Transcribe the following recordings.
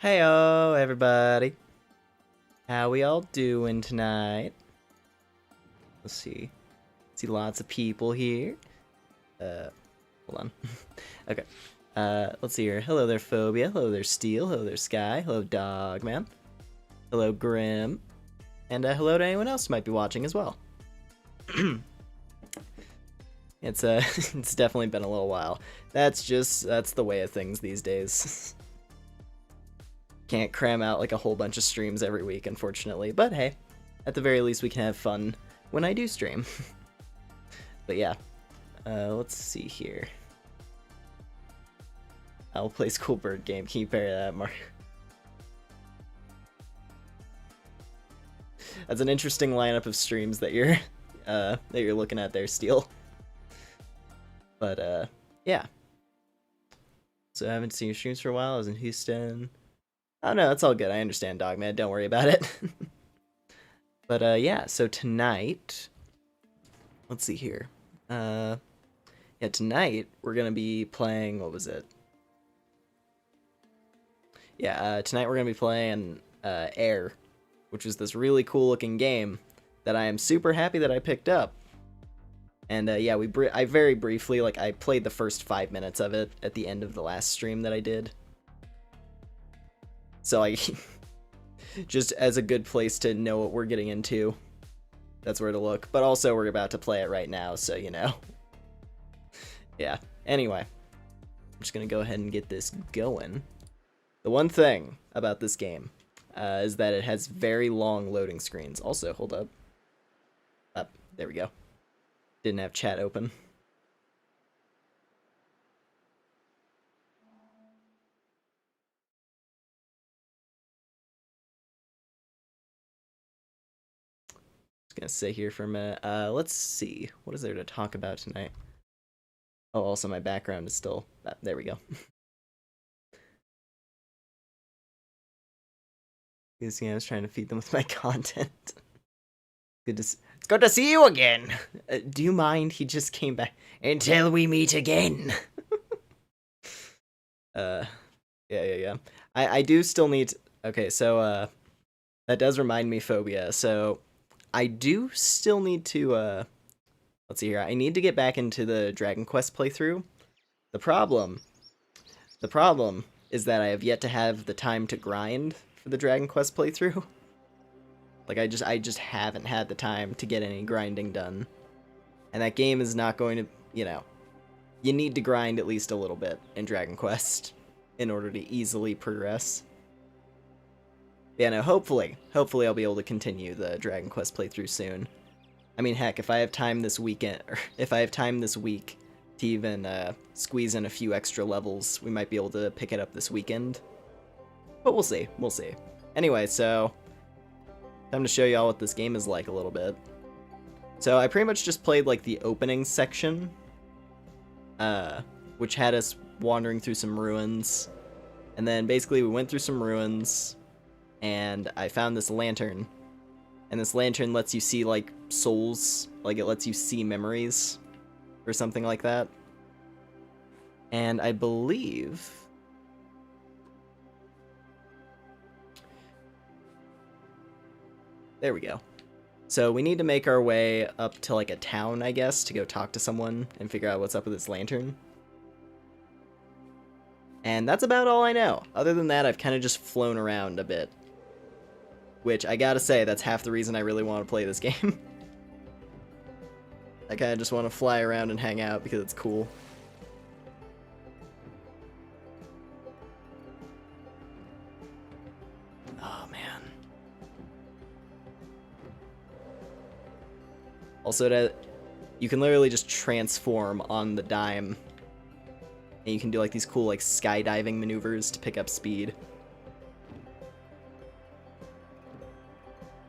Heyo, everybody. How we all doing tonight? Let's see. See lots of people here. Hold on. Okay. Let's see here. Hello there, Phobia. Hello there, Steel. Hello there, Sky. Hello, Dogman. Hello, Grim. And hello to anyone else who might be watching as well. It's it's definitely been a little while. That's the way of things these days. Can't cram out like a whole bunch of streams every week, unfortunately. But hey, at the very least we can have fun when I do stream. But yeah, let's see here. I'll play School Bird game. Can you pair that, Mark? That's an interesting lineup of streams that you're looking at there, Steel. But yeah. So I haven't seen your streams for a while. I was in Houston. Oh no, it's all good. I understand, Dogman. Don't worry about it. But yeah, so tonight, let's see here. Yeah, tonight we're gonna be playing. What was it? Yeah, tonight we're gonna be playing AER, which is this really cool looking game that I am super happy that I picked up. And yeah, I very briefly, like, I played the first 5 minutes of it at the end of the last stream that I did. So I, just as a good place to know what we're getting into, that's where to look. But also we're about to play it right now, so you know. Yeah, anyway, I'm just gonna go ahead and get this going. The one thing about this game is that it has very long loading screens. Also, hold up. There we go. Didn't have chat open. Just gonna sit here for a minute. Let's see. What is there to talk about tonight? Oh, also my background is still... there we go. You see, I was trying to feed them with my content. It's good to see you again. Do you mind? He just came back. Until we meet again. Yeah. I do still need... Okay, so, that does remind me, Phobia. So, I do still need to, let's see here. I need to get back into the Dragon Quest playthrough. The problem is that I have yet to have the time to grind for the Dragon Quest playthrough. Like, I just haven't had the time to get any grinding done. And that game is not going to, you know, you need to grind at least a little bit in Dragon Quest in order to easily progress. Yeah, no, hopefully I'll be able to continue the Dragon Quest playthrough soon. I mean, heck, if I have time this weekend, or if I have time this week to even squeeze in a few extra levels, we might be able to pick it up this weekend. But we'll see. Anyway, so time to show y'all what this game is like a little bit. So I pretty much just played like the opening section, which had us wandering through some ruins. And then basically we went through some ruins, and I found this lantern. And this lantern lets you see like souls, like it lets you see memories or something like that. And I believe... There we go. So we need to make our way up to like a town, I guess, to go talk to someone and figure out what's up with this lantern. And that's about all I know. Other than that, I've kind of just flown around a bit. Which, I gotta say, that's half the reason I really want to play this game. I kind of just want to fly around and hang out because it's cool. Oh, man. Also, you can literally just transform on the dime. And you can do like these cool like skydiving maneuvers to pick up speed.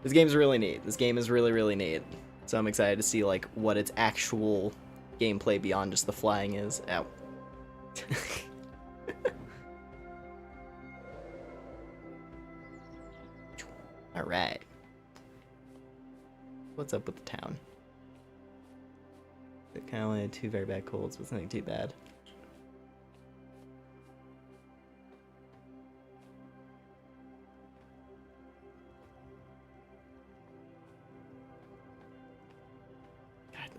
This game's really neat. This game is really, really neat. So I'm excited to see like what its actual gameplay beyond just the flying is. Ow. Alright. What's up with the town? It kind of only had 2 very bad colds, but nothing too bad.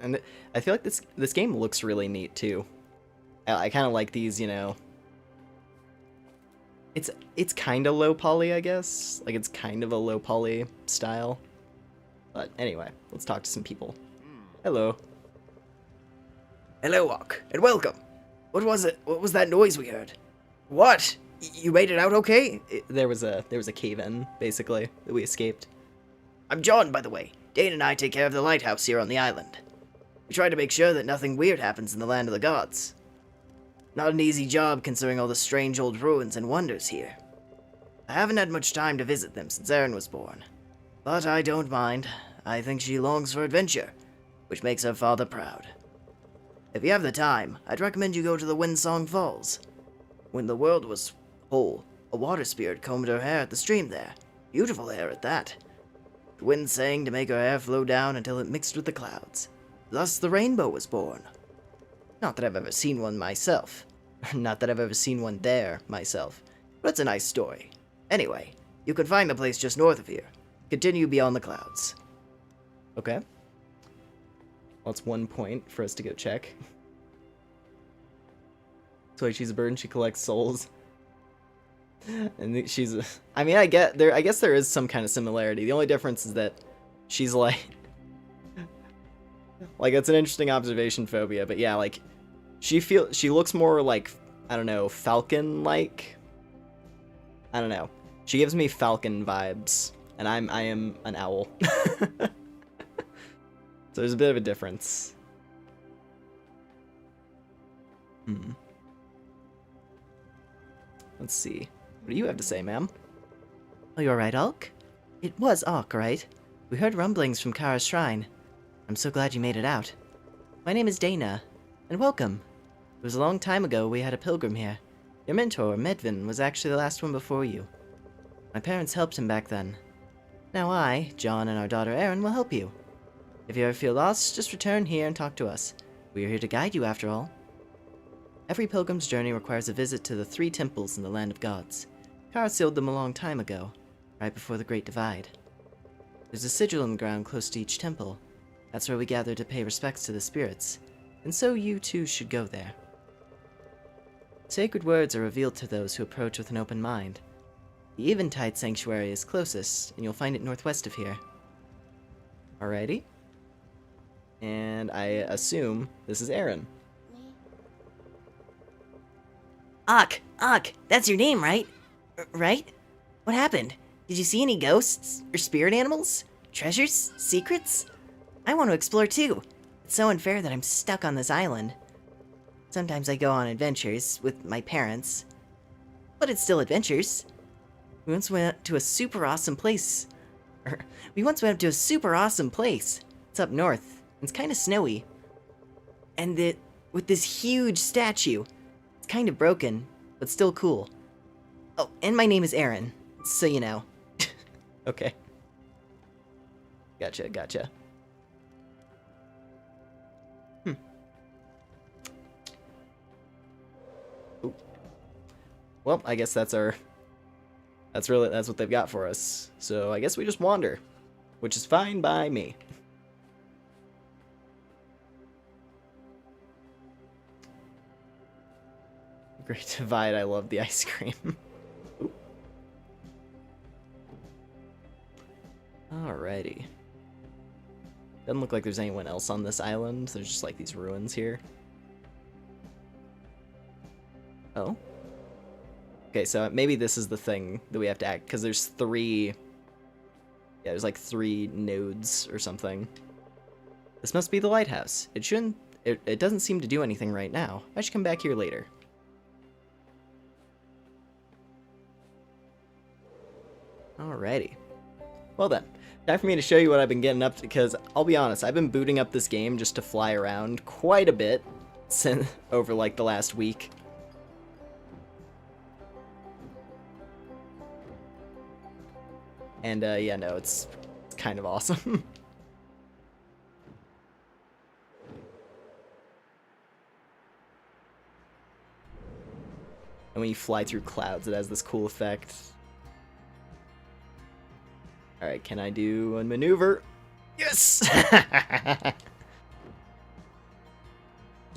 And I feel like this game looks really neat too. I kind of like these, you know. It's kind of low poly, I guess. Like it's kind of a low poly style. But anyway, let's talk to some people. Hello. Hello, Hawk, and welcome. What was it? What was that noise we heard? What? You made it out okay? There was a cave-in, basically, that we escaped. I'm John, by the way. Dane and I take care of the lighthouse here on the island. We try to make sure that nothing weird happens in the land of the gods. Not an easy job considering all the strange old ruins and wonders here. I haven't had much time to visit them since Erin was born. But I don't mind. I think she longs for adventure, which makes her father proud. If you have the time, I'd recommend you go to the Windsong Falls. When the world was whole, a water spirit combed her hair at the stream there. Beautiful hair at that. The wind sang to make her hair flow down until it mixed with the clouds. Thus the rainbow was born. Not that I've ever seen one myself. Not that I've ever seen one there myself. But it's a nice story. Anyway, you can find the place just north of here. Continue beyond the clouds. Okay. Well, it's 1 point for us to go check. So she's a bird and she collects souls. And she's a, I mean, I guess there is some kind of similarity. The only difference is that she's like it's an interesting observation, Phobia, but yeah, like she looks more like, I don't know, falcon-like. I don't know. She gives me falcon vibes, and I am an owl. So there's a bit of a difference. Let's see. What do you have to say, ma'am? Oh, you're right, Ulk? It was Ulk, right? We heard rumblings from Kara's shrine. I'm so glad you made it out. My name is Dana, and welcome. It was a long time ago we had a pilgrim here. Your mentor, Medvin, was actually the last one before you. My parents helped him back then. Now I, John, and our daughter Erin will help you. If you ever feel lost, just return here and talk to us. We are here to guide you, after all. Every pilgrim's journey requires a visit to the 3 temples in the land of gods. Kara sealed them a long time ago, right before the Great Divide. There's a sigil in the ground close to each temple. That's where we gather to pay respects to the spirits, and so you too should go there. Sacred words are revealed to those who approach with an open mind. The Eventide Sanctuary is closest, and you'll find it northwest of here. Alrighty. And I assume this is Erin. Ak, that's your name, right? Right? What happened? Did you see any ghosts? Or spirit animals? Treasures? Secrets? I want to explore too. It's so unfair that I'm stuck on this island. Sometimes I go on adventures with my parents. But it's still adventures. We once went to a super awesome place. It's up north. It's kind of snowy. And with this huge statue. It's kind of broken, but still cool. Oh, and my name is Erin, so you know. Okay. Gotcha. Ooh. Well, I guess that's what they've got for us. So I guess we just wander, which is fine by me. Great Divide, I love the ice cream. Alrighty. Doesn't look like there's anyone else on this island. There's just like these ruins here. Oh. Okay, so maybe this is the thing that we have to act, because there's 3... Yeah, there's like 3 nodes or something. This must be the lighthouse. It shouldn't... It doesn't seem to do anything right now. I should come back here later. Alrighty. Well then, time for me to show you what I've been getting up to, because I'll be honest, I've been booting up this game just to fly around quite a bit since over like the last week. And yeah, no, it's kind of awesome. And when you fly through clouds, it has this cool effect. Alright, can I do a maneuver? Yes!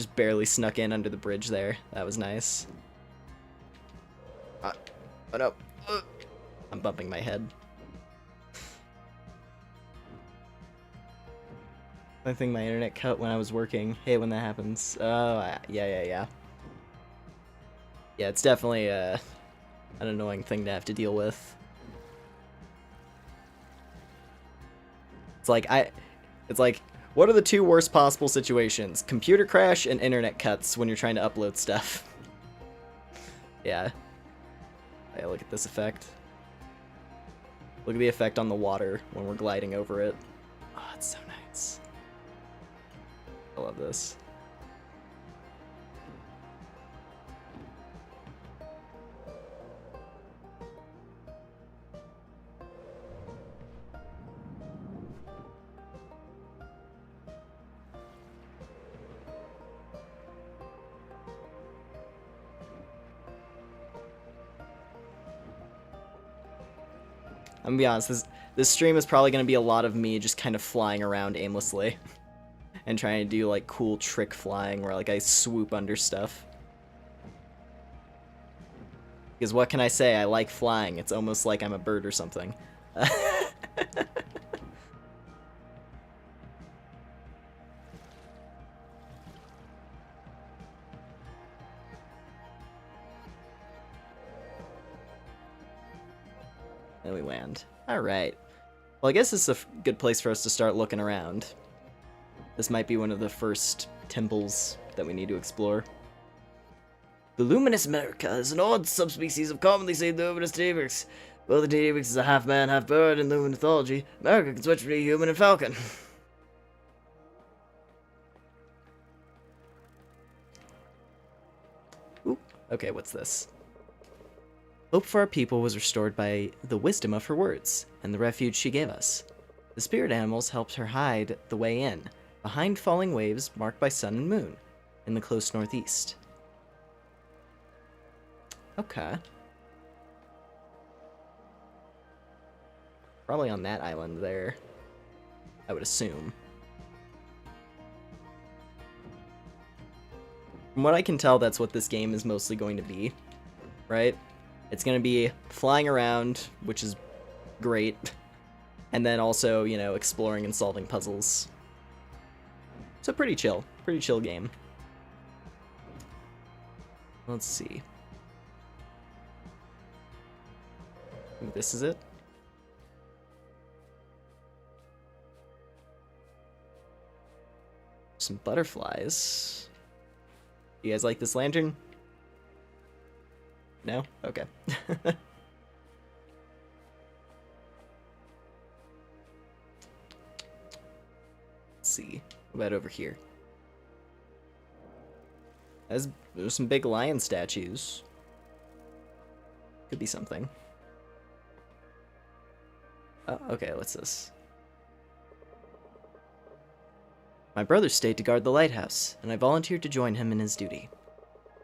Just barely snuck in under the bridge there. That was nice. Oh no. I'm bumping my head. I think my internet cut when I was working. Hey, when that happens. Oh, yeah. Yeah, it's definitely an annoying thing to have to deal with. It's like, what are the two worst possible situations? Computer crash and internet cuts when you're trying to upload stuff. Yeah. Hey, look at this effect. Look at the effect on the water when we're gliding over it. Oh, it's so nice. I love this. I'm gonna be honest, this stream is probably gonna be a lot of me just kind of flying around aimlessly. And trying to do like cool trick flying where like I swoop under stuff. Because what can I say? I like flying. It's almost like I'm a bird or something. Then we land. Alright. Well, I guess this is a good place for us to start looking around. This might be one of the first temples that we need to explore. The luminous America is an odd subspecies of commonly seen luminous T-Rex. Well, the T-Rex is a half man, half bird in luminous mythology. America can switch between human and falcon. Ooh, okay, what's this? Hope for our people was restored by the wisdom of her words, and the refuge she gave us. The spirit animals helped her hide the way in, behind falling waves marked by sun and moon, in the close northeast. Okay. Probably on that island there, I would assume. From what I can tell, that's what this game is mostly going to be, right? It's going to be flying around, which is great, and then also, you know, exploring and solving puzzles. So pretty chill game. Let's see. Ooh, this is it. Some butterflies. You guys like this lantern? No? Okay. Let's see. What about over here? There's some big lion statues. Could be something. Oh, okay, what's this? My brother stayed to guard the lighthouse, and I volunteered to join him in his duty.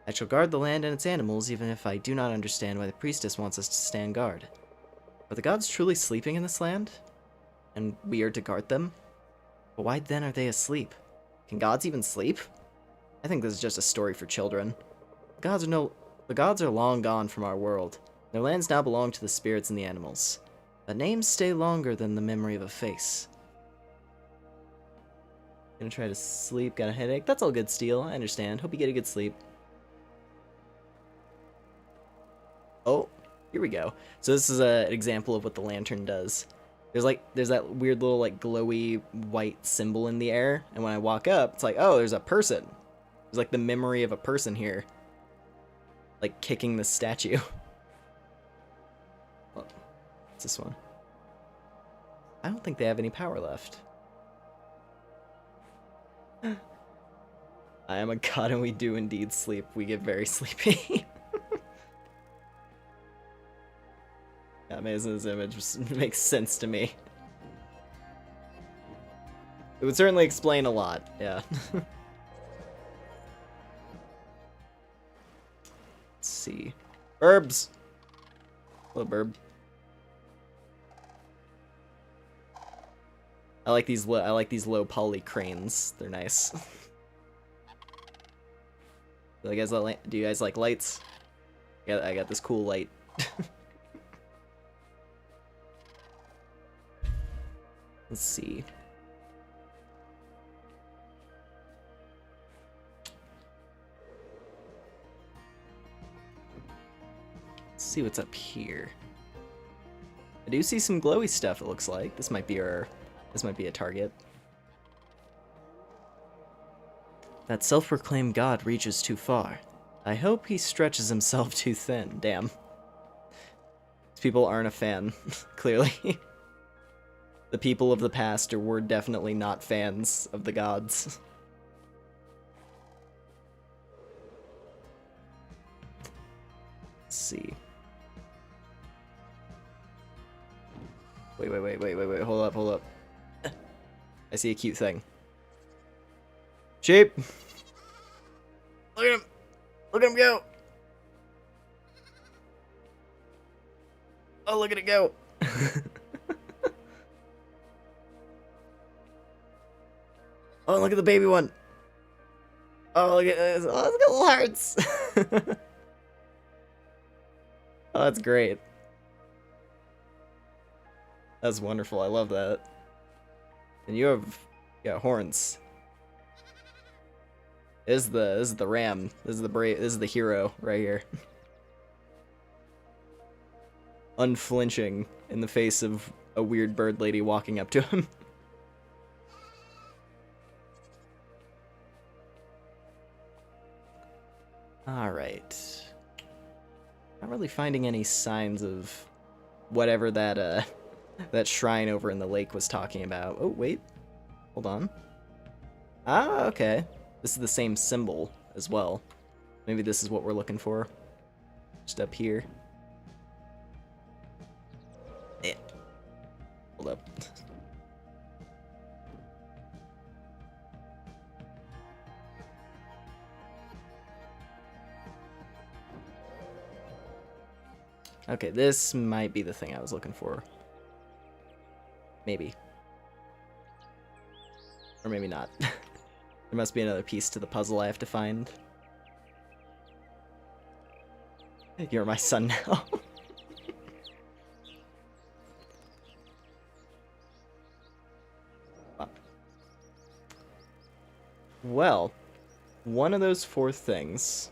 I shall guard the land and its animals, even if I do not understand why the priestess wants us to stand guard. Are the gods truly sleeping in this land? And we are to guard them? But why then are they asleep? Can gods even sleep? I think this is just a story for children. The gods are long gone from our world. Their lands now belong to the spirits and the animals. But names stay longer than the memory of a face. Gonna try to sleep, got a headache. That's all good, Steel. I understand. Hope you get a good sleep. Oh, here we go. So this is an example of what the lantern does. There's that weird little like glowy white symbol in the air, and when I walk up, it's like, oh, there's a person. There's like the memory of a person here, like kicking the statue. What's this one? I don't think they have any power left. I am a god and we do indeed sleep. We get very sleepy. Amazing, this image just makes sense to me. It would certainly explain a lot, yeah. Let's see. Birbs! Hello, Birb. I like these low poly cranes. They're nice. Do you guys like lights? Yeah, I got this cool light. Let's see. Let's see what's up here. I do see some glowy stuff, it looks like. This might be a target. That self-proclaimed god reaches too far. I hope he stretches himself too thin. Damn. These people aren't a fan, clearly. The people of the past were definitely not fans of the gods. Let's see. Wait, hold up. I see a cute thing. Sheep! Look at him! Look at him go! Oh, look at it go! Oh, look at the baby one! Oh, look at this! Oh, it's got little hearts! Oh, that's great. That's wonderful. I love that. And you got horns. This is the ram. This is the hero right here. Unflinching in the face of a weird bird lady walking up to him. Alright. Not really finding any signs of whatever that that shrine over in the lake was talking about. Oh, wait. Hold on. Ah, okay. This is the same symbol as well. Maybe this is what we're looking for. Just up here. Yeah. Hold up. Okay, this might be the thing I was looking for. Maybe. Or maybe not. There must be another piece to the puzzle I have to find. You're my son now. Well, one of those four things,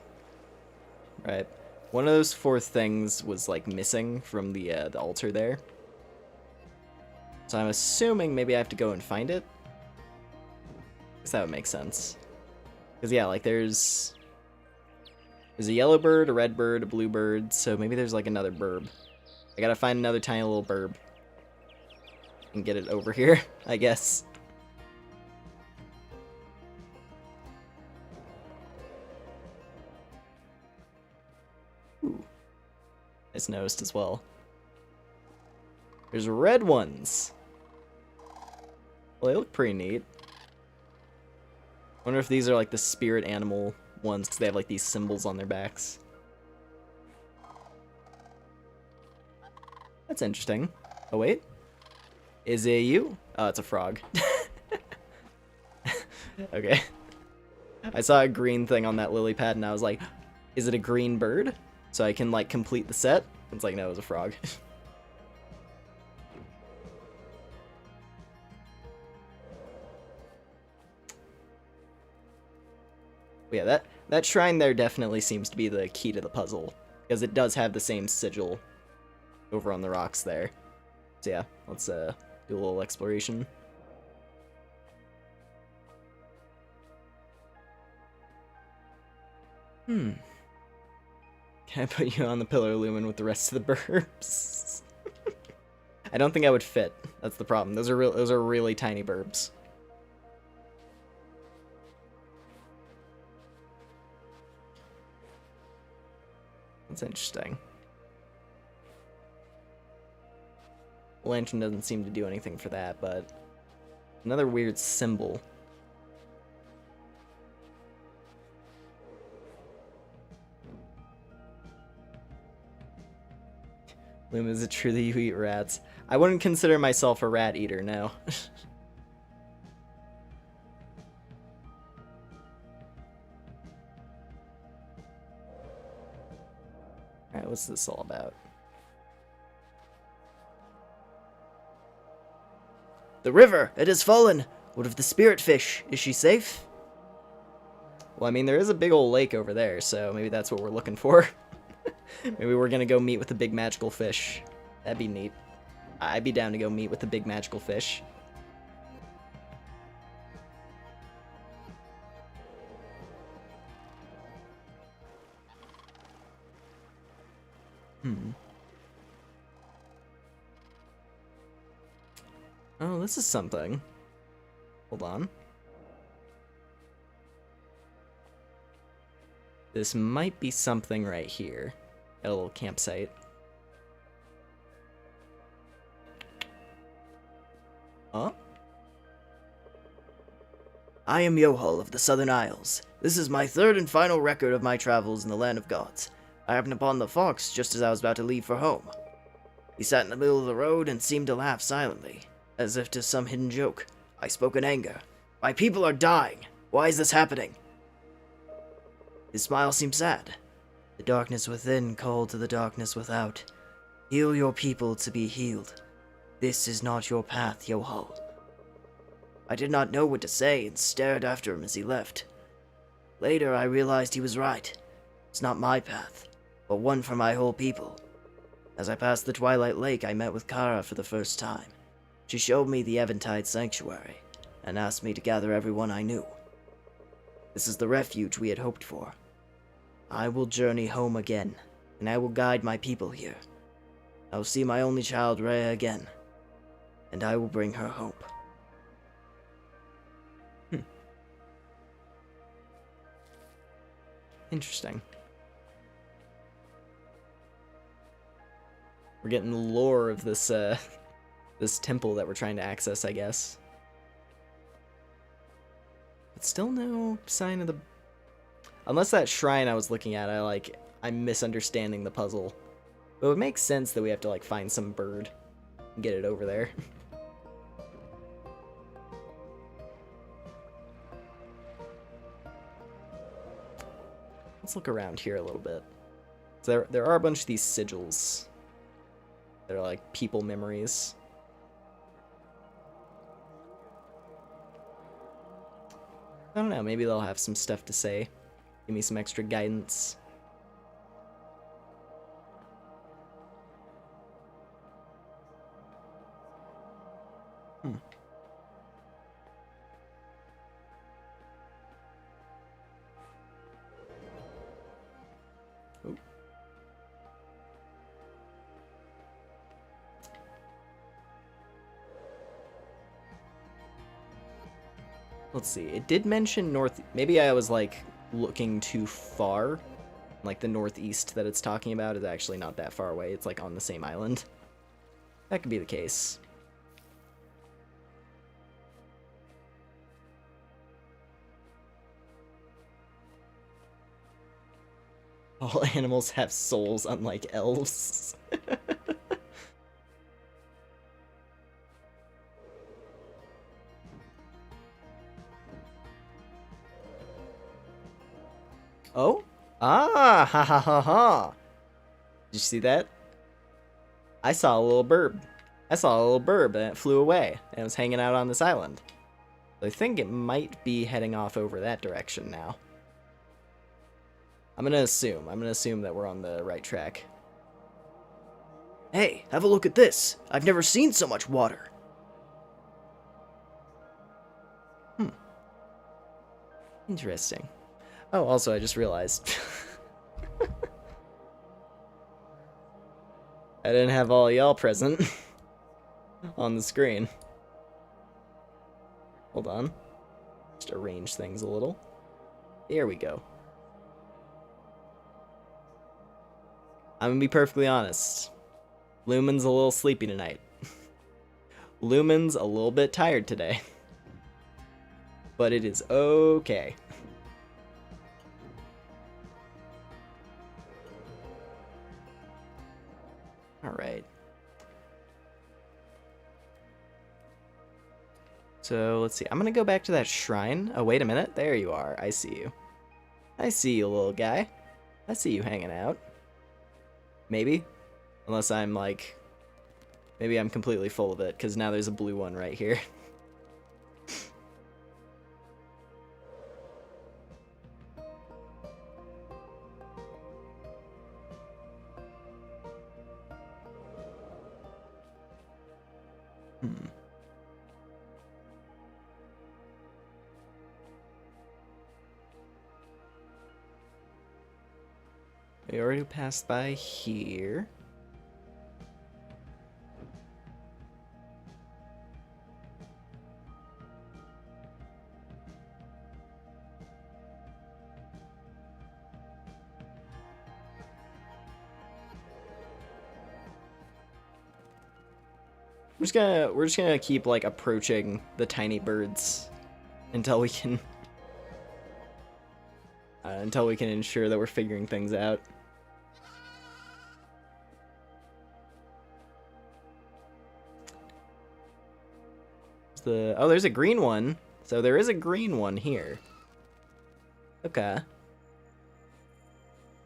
right? One of those four things was like missing from the altar there. So I'm assuming maybe I have to go and find it. Because that would make sense. Because yeah, like there's a yellow bird, a red bird, a blue bird, so maybe there's like another burb. I gotta find another tiny little burb. And get it over here, I guess. Ooh. It's noticed as well. There's red ones. Well, they look pretty neat. Wonder if these are like the spirit animal ones because they have like these symbols on their backs. That's interesting. Oh wait, is it you? Oh, it's a frog. Okay. I saw a green thing on that lily pad and I was like, is it a green bird? So I can like complete the set? It's like, no, it was a frog. Yeah, that shrine there definitely seems to be the key to the puzzle, because it does have the same sigil over on the rocks there. So yeah, let's do a little exploration. Can I put you on the pillar lumen with the rest of the burbs? I don't think I would fit. That's the problem. Those are really tiny burbs. That's interesting. Lantern doesn't seem to do anything for that, but another weird symbol. Loom, is it true that you eat rats? I wouldn't consider myself a rat eater, no. What's this all about? The river! It has fallen! What of the spirit fish? Is she safe? Well, I mean, there is a big old lake over there, so maybe that's what we're looking for. Maybe we're gonna go meet with the big magical fish. That'd be neat. I'd be down to go meet with the big magical fish. Oh, this is something. Hold on. This might be something right here. Got a little campsite. Huh? I am Yohol of the Southern Isles. This is my third and final record of my travels in the land of gods. I happened upon the fox just as I was about to leave for home. He sat in the middle of the road and seemed to laugh silently, as if to some hidden joke. I spoke in anger. My people are dying. Why is this happening? His smile seemed sad. The darkness within called to the darkness without. Heal your people to be healed. This is not your path, Yohol. I did not know what to say and stared after him as he left. Later, I realized he was right. It's not my path, but one for my whole people. As I passed the Twilight Lake, I met with Kara for the first time. She showed me the Eventide Sanctuary, and asked me to gather everyone I knew. This is the refuge we had hoped for. I will journey home again, and I will guide my people here. I will see my only child, Rhea, again, and I will bring her hope. Interesting. We're getting the lore of this, this temple that we're trying to access, I guess. But still no sign of the... Unless that shrine I was looking at, I'm misunderstanding the puzzle. But it would make sense that we have to, like, find some bird and get it over there. Let's look around here a little bit. So there are a bunch of these sigils that are like people memories. I don't know, maybe they'll have some stuff to say. Give me some extra guidance. Let's see, it did mention north... Maybe I was, like, looking too far. Like, the northeast that it's talking about is actually not that far away. It's, like, on the same island. That could be the case. All animals have souls, unlike elves. Oh? Ah! Ha ha ha ha! Did you see that? I saw a little birb. I saw a little birb and it flew away and it was hanging out on this island. So I think it might be heading off over that direction now. I'm gonna assume that we're on the right track. Hey, have a look at this. I've never seen so much water. Interesting. Oh, also, I just realized. I didn't have all y'all present on the screen. Hold on. Just arrange things a little. There we go. I'm gonna be perfectly honest. Lumen's a little sleepy tonight. Lumen's a little bit tired today. But it is okay. Alright. So, let's see. I'm gonna go back to that shrine. Oh, wait a minute. There you are. I see you. I see you, little guy. I see you hanging out. Maybe? Unless I'm like... Maybe I'm completely full of it, because now there's a blue one right here. We already passed by here. We're just gonna keep like approaching the tiny birds until we can ensure that we're figuring things out. Oh, there's a green one. So there is a green one here. Okay.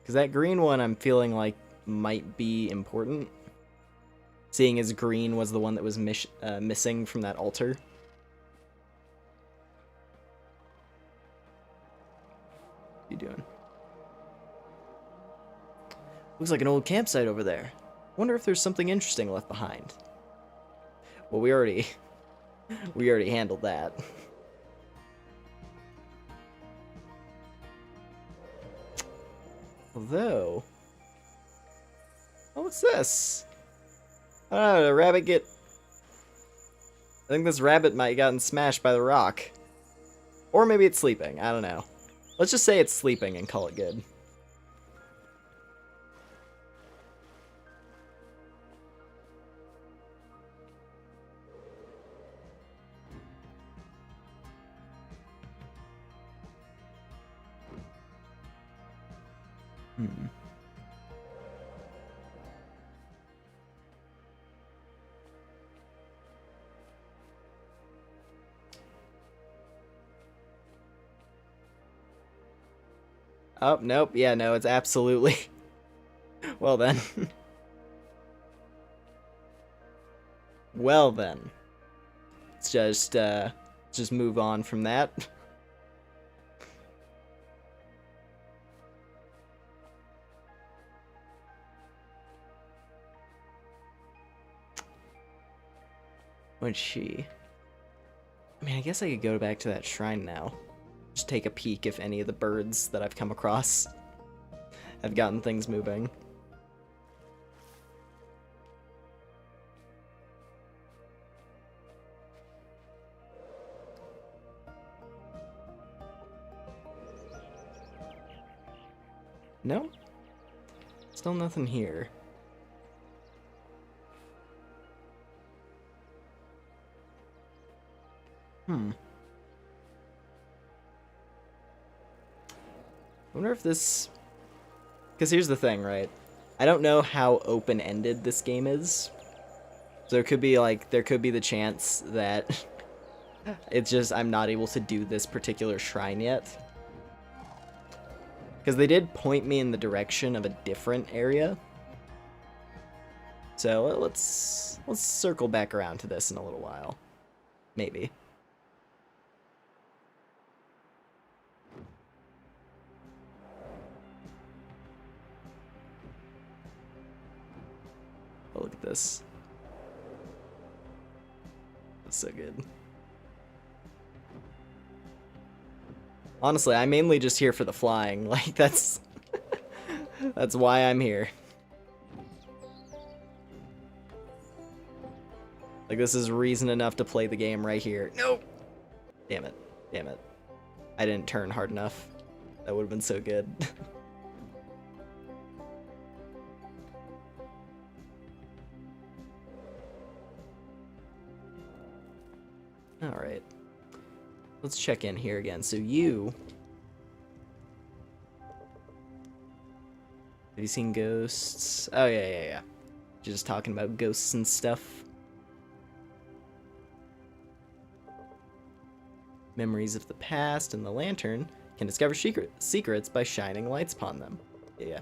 Because that green one I'm feeling like might be important. Seeing as green was the one that was missing from that altar. What are you doing? Looks like an old campsite over there. Wonder if there's something interesting left behind. Well, we already handled that. Although, oh, what's this? I don't know, did a rabbit get... I think this rabbit might have gotten smashed by the rock. Or maybe it's sleeping, I don't know. Let's just say it's sleeping and call it good. Oh, nope. Yeah, no, it's absolutely... Well then. Well then. Let's just move on from that. What's she? I mean, I guess I could go back to that shrine now. Just take a peek if any of the birds that I've come across have gotten things moving. No? Still nothing here. I wonder if this... Because here's the thing, right? I don't know how open-ended this game is. So there could be, like, the chance that it's just I'm not able to do this particular shrine yet. Because they did point me in the direction of a different area. So let's circle back around to this in a little while. Maybe. Oh, look at this. That's so good. Honestly, I'm mainly just here for the flying. Like, that's... that's why I'm here. Like, this is reason enough to play the game right here. Nope! Damn it. Damn it. I didn't turn hard enough. That would have been so good. Alright. Let's check in here again. So you... Have you seen ghosts? Oh, yeah. You're just talking about ghosts and stuff. Memories of the past and the lantern can discover secrets by shining lights upon them. Yeah.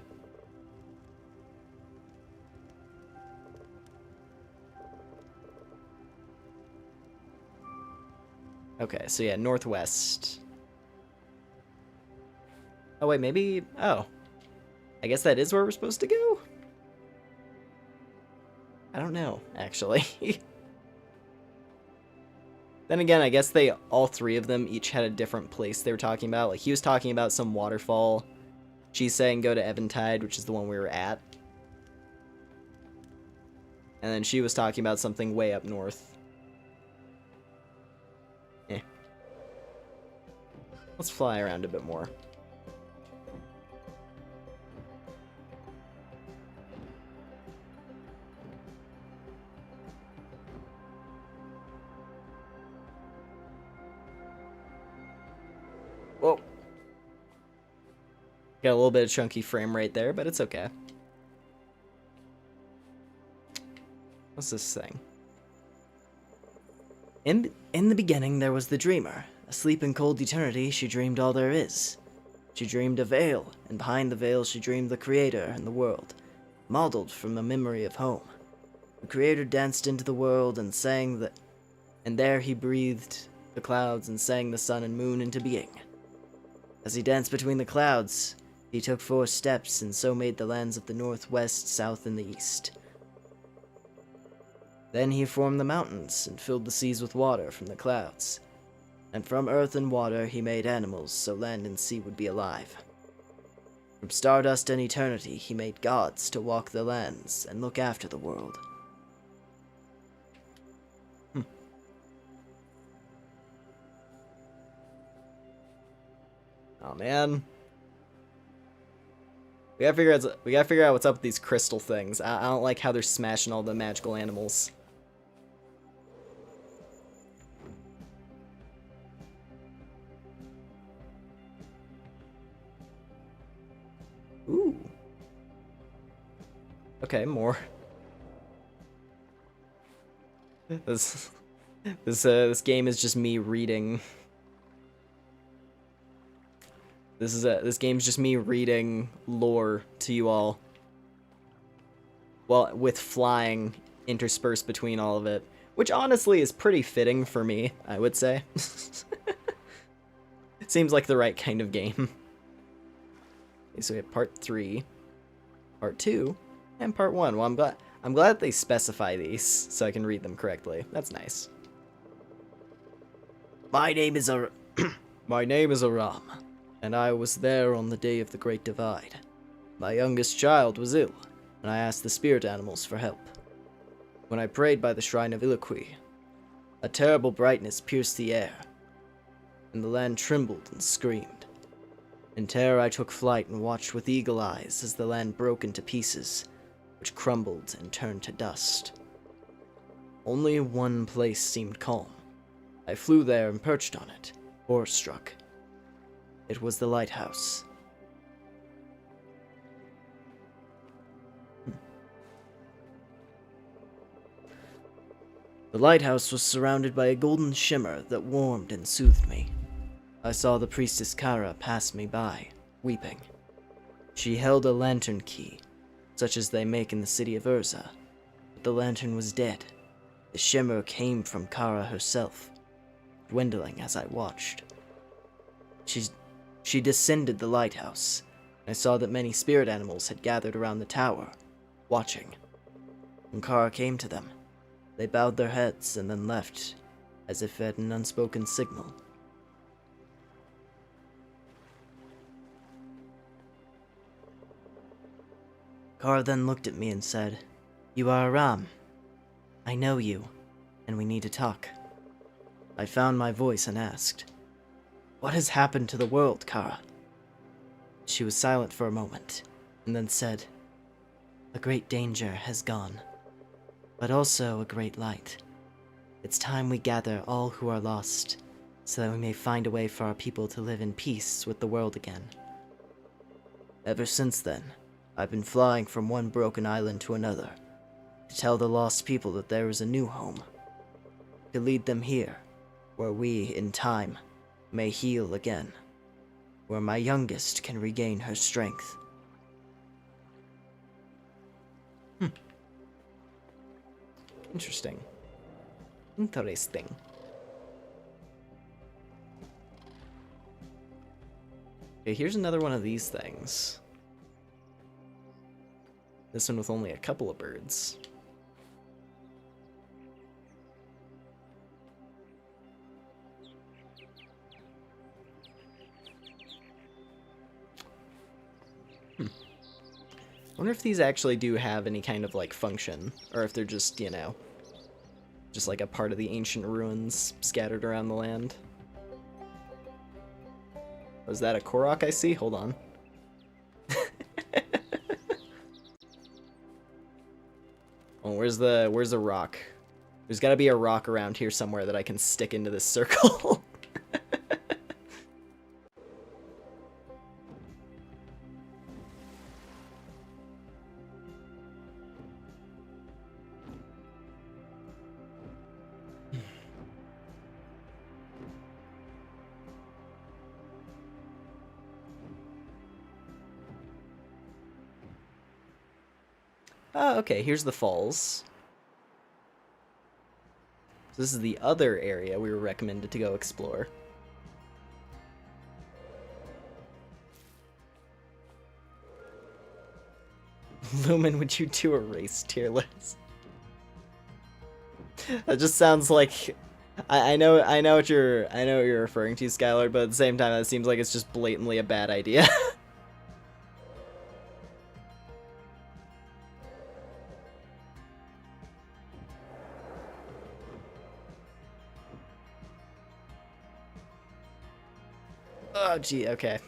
Okay, so yeah, northwest. Oh, wait, maybe... Oh. I guess that is where we're supposed to go? I don't know, actually. Then again, I guess all three of them each had a different place they were talking about. Like, he was talking about some waterfall. She's saying go to Eventide, which is the one we were at. And then she was talking about something way up north. Eh. Let's fly around a bit more. Whoa. Got a little bit of chunky frame rate there, but it's okay. What's this thing? In the beginning there was the dreamer. Asleep in cold eternity, she dreamed all there is. She dreamed a veil, and behind the veil she dreamed the Creator and the world, modeled from a memory of home. The Creator danced into the world and sang the... And there he breathed the clouds and sang the sun and moon into being. As he danced between the clouds, he took 4 steps and so made the lands of the north, west, south, and the east. Then he formed the mountains and filled the seas with water from the clouds. And from earth and water he made animals so land and sea would be alive. From stardust and eternity he made gods to walk the lands and look after the world. Oh man. We gotta figure out what's up with these crystal things. I don't like how they're smashing all the magical animals. Ooh. Okay, more. This game is just me reading. This game's just me reading lore to you all. Well, with flying interspersed between all of it, which honestly is pretty fitting for me, I would say. It seems like the right kind of game. Okay, so we have part 3, part 2, and part 1. Well, I'm glad they specify these so I can read them correctly. That's nice. My name is My name is Aram, and I was there on the day of the Great Divide. My youngest child was ill, and I asked the spirit animals for help. When I prayed by the shrine of Iloqui, a terrible brightness pierced the air, and the land trembled and screamed. In terror I took flight and watched with eagle eyes as the land broke into pieces, which crumbled and turned to dust. Only one place seemed calm. I flew there and perched on it, horror-struck. It was the lighthouse. The lighthouse was surrounded by a golden shimmer that warmed and soothed me. I saw the priestess Kara pass me by, weeping. She held a lantern key, such as they make in the city of Urza, but the lantern was dead. The shimmer came from Kara herself, dwindling as I watched. She descended the lighthouse, and I saw that many spirit animals had gathered around the tower, watching. When Kara came to them, they bowed their heads and then left, as if at an unspoken signal. Kara then looked at me and said, "You are Aram. I know you, and we need to talk." I found my voice and asked, "What has happened to the world, Kara?" She was silent for a moment, and then said, "A great danger has gone, but also a great light. It's time we gather all who are lost, so that we may find a way for our people to live in peace with the world again." Ever since then, I've been flying from one broken island to another, to tell the lost people that there is a new home, to lead them here, where we, in time, may heal again, where my youngest can regain her strength. Interesting. Interesting. Okay, here's another one of these things. This one with only a couple of birds. I wonder if these actually do have any kind of, like, function, or if they're just, you know, just like a part of the ancient ruins scattered around the land. Was that a Korok I see? Hold on. Oh, where's the rock? There's gotta be a rock around here somewhere that I can stick into this circle. Oh, okay, here's the falls. So this is the other area we were recommended to go explore. Lumen, would you do a race tier list? That just sounds like I know what you're referring to, Skylar, but at the same time that seems like it's just blatantly a bad idea. Oh, gee, okay.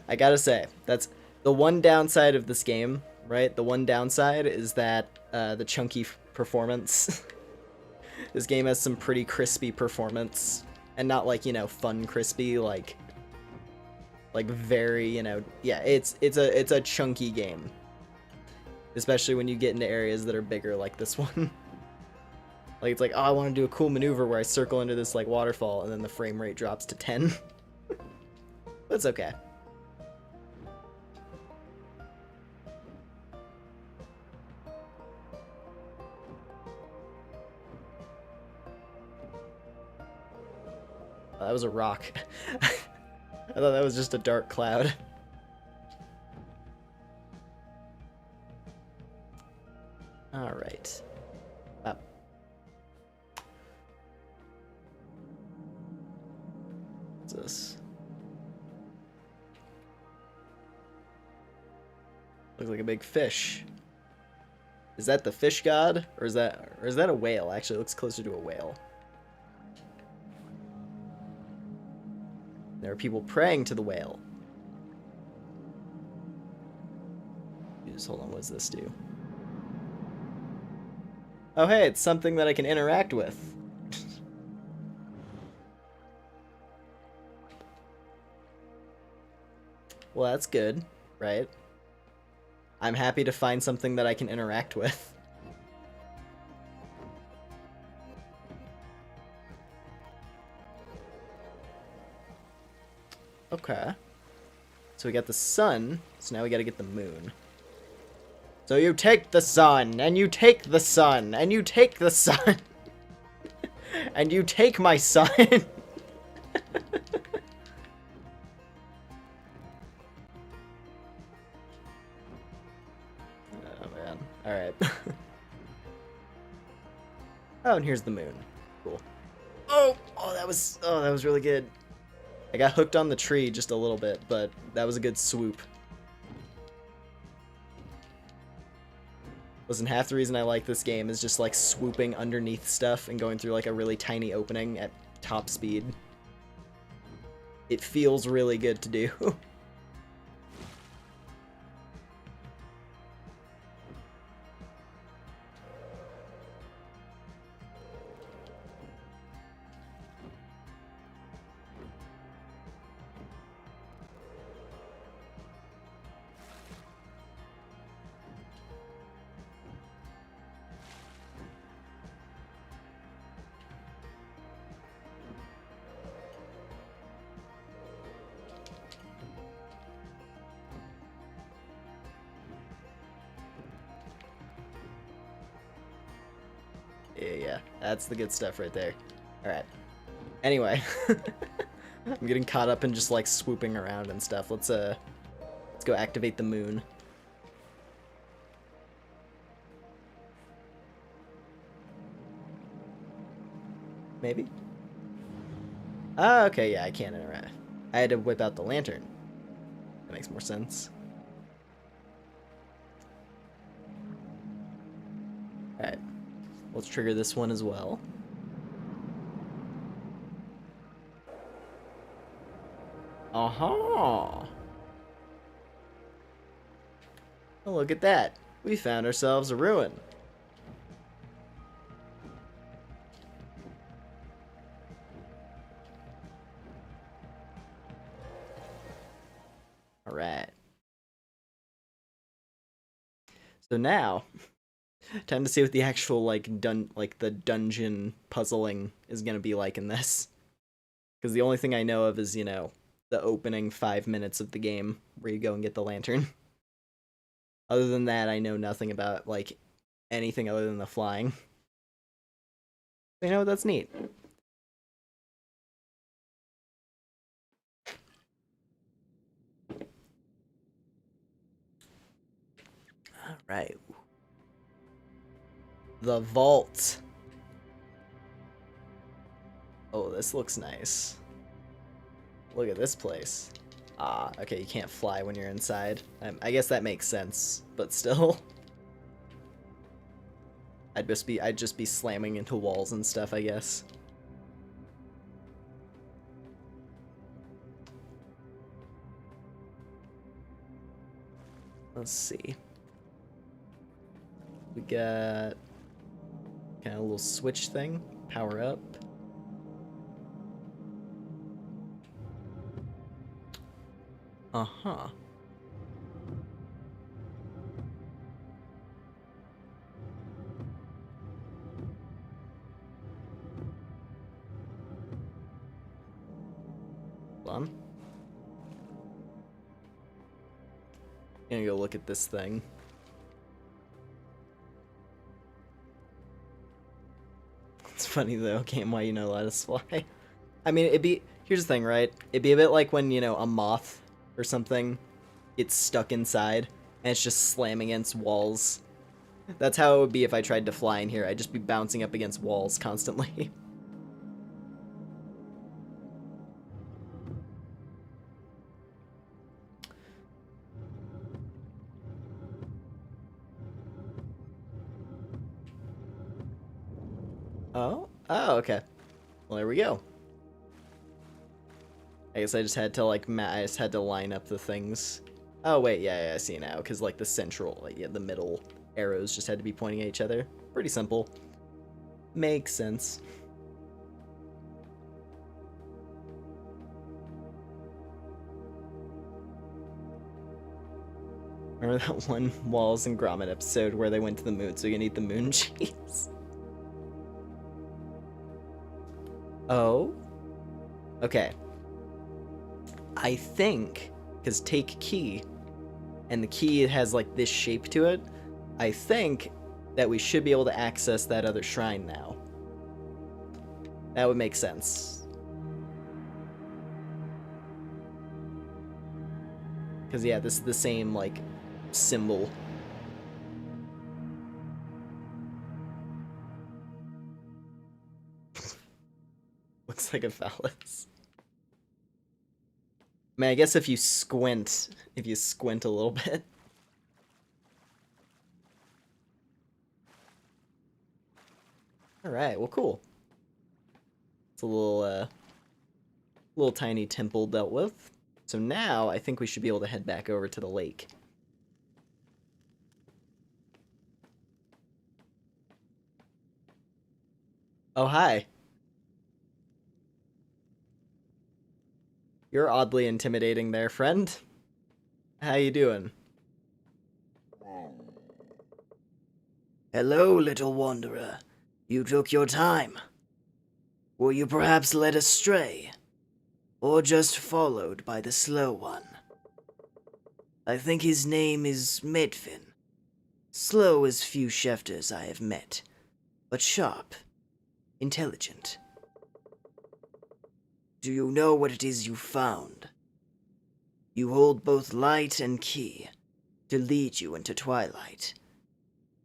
I gotta say, that's the one downside of this game, right? The one downside is that the chunky performance. This game has some pretty crispy performance, and not like, you know, fun crispy, like very, you know, yeah, it's a chunky game. Especially when you get into areas that are bigger like this one. Like, it's like, oh, I want to do a cool maneuver where I circle into this, like, waterfall, and then the frame rate drops to 10. But it's okay. Oh, that was a rock. I thought that was just a dark cloud. Alright. Up. What's this? Looks like a big fish. Is that the fish god? Or is that a whale? Actually, it looks closer to a whale. There are people praying to the whale. Just hold on, what does this do? Oh hey, it's something that I can interact with. Well, that's good, right? I'm happy to find something that I can interact with. Okay. So we got the sun, so now we gotta get the moon. So you take the sun, and you take the sun, and you take the sun. And you take my son. Oh man. Alright. Oh, and here's the moon. Cool. Oh, that was really good. I got hooked on the tree just a little bit, but that was a good swoop. Listen, half the reason I like this game is just like swooping underneath stuff and going through like a really tiny opening at top speed. It feels really good to do. Yeah, that's the good stuff right there. Alright. Anyway. I'm getting caught up in just like swooping around and stuff. Let's go activate the moon. Maybe? Oh, okay, yeah, I can't interact. I had to whip out the lantern. That makes more sense. Alright. Let's trigger this one as well. Oh, look at that. We found ourselves a ruin. Alright. So now, time to see what the actual, like, the dungeon puzzling is gonna be like in this. Because the only thing I know of is, you know, the opening 5 minutes of the game where you go and get the lantern. Other than that, I know nothing about, like, anything other than the flying. You know, that's neat. Alright. The vault. Oh, this looks nice. Look at this place. Ah, okay, you can't fly when you're inside. I guess that makes sense, but still. I'd just be slamming into walls and stuff, I guess. Let's see. We got kind of a little switch thing. Power up. Uh-huh. Hold on. Gonna go look at this thing. It's funny though, game why you know let us fly. I mean, here's the thing, right? It'd be a bit like when, you know, a moth or something gets stuck inside and it's just slamming against walls. That's how it would be if I tried to fly in here. I'd just be bouncing up against walls constantly. Oh, okay. Well, there we go. I guess I just had to, like, I just had to line up the things. Oh, wait, yeah, I see now, because, like, the central, like, yeah, the middle arrows just had to be pointing at each other. Pretty simple. Makes sense. Remember that one Wallace and Gromit episode where they went to the moon so you can eat the moon cheese? Oh? Okay. I think, because take key, and the key has like this shape to it, I think that we should be able to access that other shrine now. That would make sense. Because yeah, this is the same like symbol. Looks like a phallus. I mean, I guess if you squint a little bit. Alright, well cool. It's a little tiny temple dealt with. So now I think we should be able to head back over to the lake. Oh, hi. You're oddly intimidating there, friend. How you doing? Hello, little wanderer. You took your time. Were you perhaps led astray? Or just followed by the slow one? I think his name is Medfin. Slow as few shefters I have met, but sharp, intelligent. Do you know what it is you found? You hold both light and key to lead you into twilight.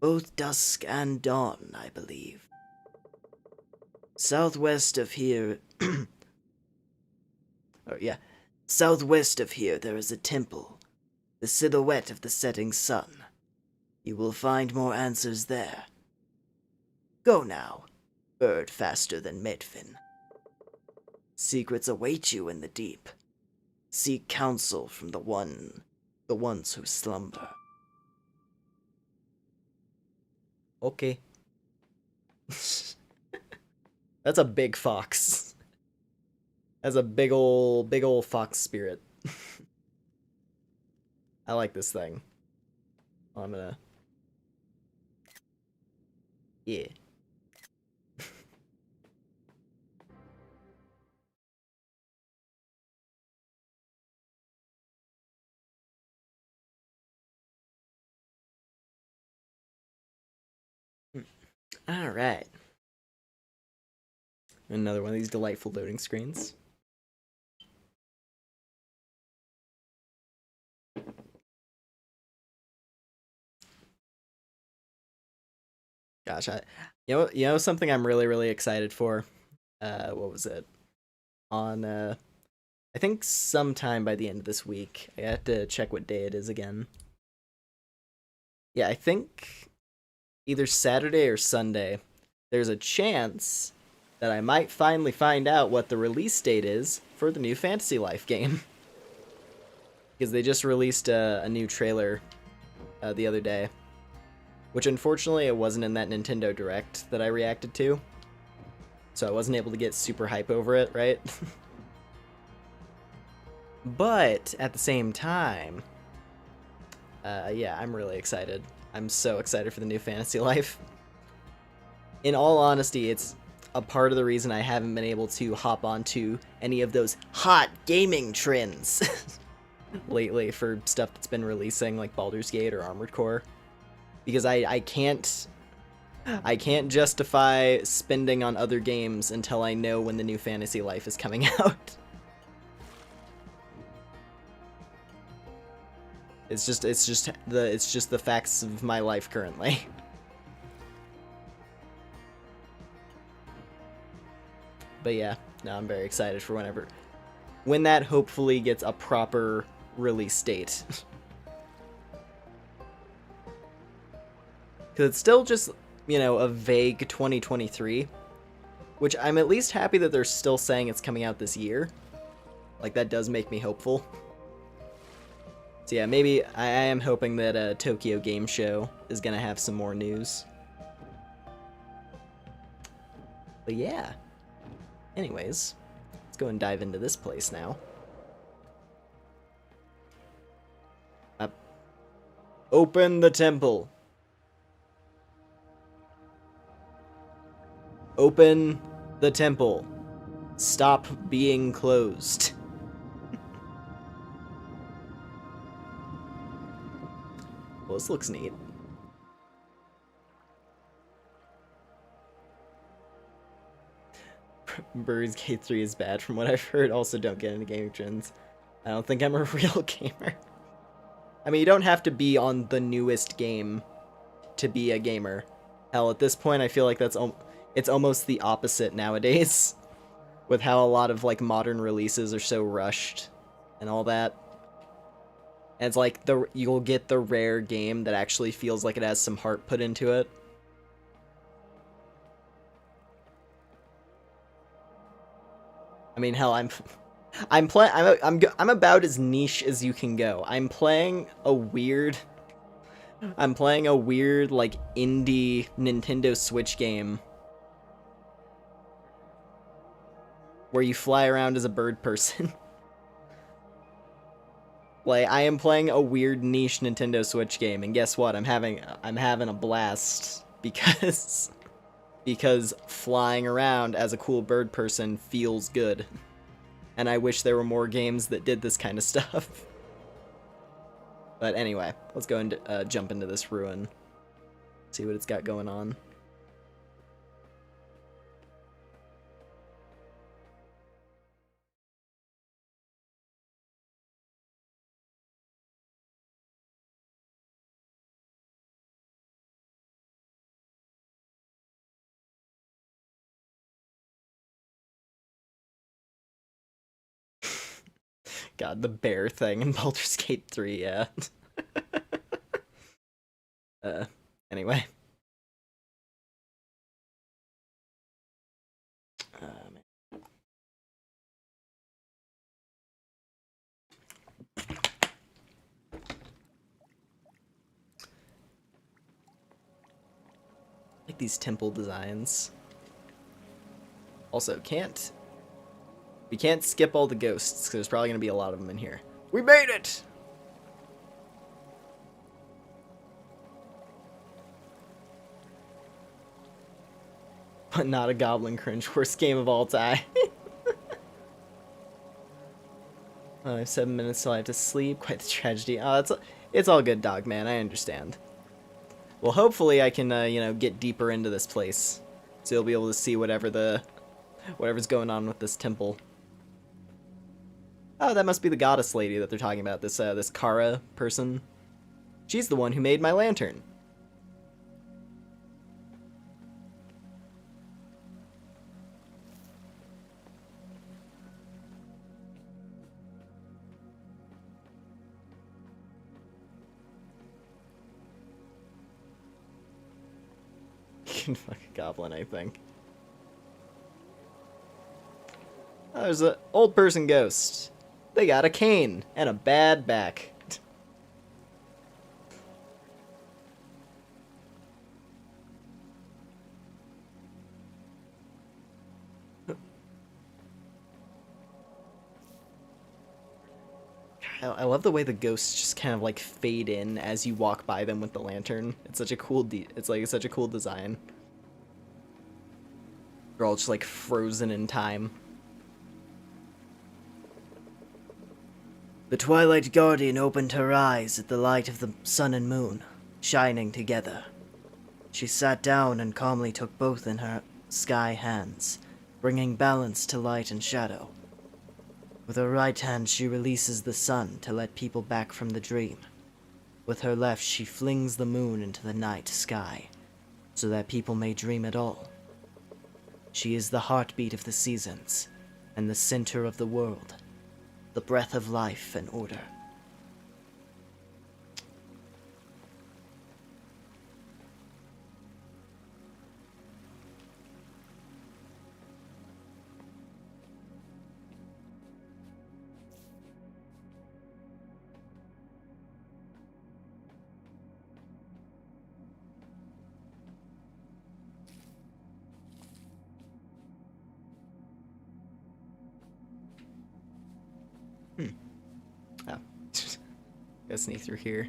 Both dusk and dawn, I believe. Southwest of here... Southwest of here there is a temple, the silhouette of the setting sun. You will find more answers there. Go now, bird faster than Medfin. Secrets await you in the deep. Seek counsel from the ones who slumber. Okay. That's a big fox. That's a big ol' fox spirit. I like this thing. I'm gonna... Yeah. Alright. Another one of these delightful loading screens. Gosh, you know something I'm really excited for? What was it? On I think sometime by the end of this week. I have to check what day it is again. Yeah, I think either Saturday or Sunday. There's a chance that I might finally find out what the release date is for the new Fantasy Life game. Because they just released a new trailer the other day. Which unfortunately it wasn't in that Nintendo Direct that I reacted to. So I wasn't able to get super hype over it, right? But at the same time, yeah, I'm really excited. I'm so excited for the new Fantasy Life. In all honesty, it's a part of the reason I haven't been able to hop onto any of those hot gaming trends lately for stuff that's been releasing, like Baldur's Gate or Armored Core. Because I can't justify spending on other games until I know when the new Fantasy Life is coming out. It's just the facts of my life currently. But yeah, no, I'm very excited for when that hopefully gets a proper release date. Because it's still just, you know, a vague 2023, which I'm at least happy that they're still saying it's coming out this year. Like, that does make me hopeful. So yeah, maybe I am hoping that Tokyo Game Show is going to have some more news. But yeah. Anyways, let's go and dive into this place now. Open the temple. Open the temple. Stop being closed. Well, this looks neat. Baldur's Gate 3 is bad from what I've heard. Also, don't get into gaming trends. I don't think I'm a real gamer. I mean, you don't have to be on the newest game to be a gamer. Hell, at this point, I feel like it's almost the opposite nowadays. With how a lot of, like, modern releases are so rushed and all that. And it's like, you'll get the rare game that actually feels like it has some heart put into it. I mean, hell, I'm about as niche as you can go. I'm playing a weird, like, indie Nintendo Switch game where you fly around as a bird person. Like, I am playing a weird niche Nintendo Switch game, and guess what? I'm having a blast because flying around as a cool bird person feels good. And I wish there were more games that did this kind of stuff. But anyway, let's go and jump into this ruin. See what it's got going on. God, the bear thing in Baldur's Gate 3, yeah. Anyway. Man. Like these temple designs. Also, we can't skip all the ghosts, because there's probably going to be a lot of them in here. We made it! But not a goblin cringe, worst game of all time. I have 7 minutes till I have to sleep. Quite the tragedy. Oh, it's all good, dog man. I understand. Well, hopefully I can, you know, get deeper into this place, so you'll be able to see whatever's going on with this temple. Oh, that must be the goddess lady that they're talking about. This Kara person. She's the one who made my lantern. You can fuck a goblin, I think. Oh, there's an old person ghost. They got a cane and a bad back. I love the way the ghosts just kind of like fade in as you walk by them with the lantern. It's such a cool such a cool design. They're all just like frozen in time. The Twilight Guardian opened her eyes at the light of the sun and moon, shining together. She sat down and calmly took both in her sky hands, bringing balance to light and shadow. With her right hand, she releases the sun to let people back from the dream. With her left, she flings the moon into the night sky, so that people may dream at all. She is the heartbeat of the seasons, and the center of the world, the breath of life and order. Oh. Gotta sneak through here.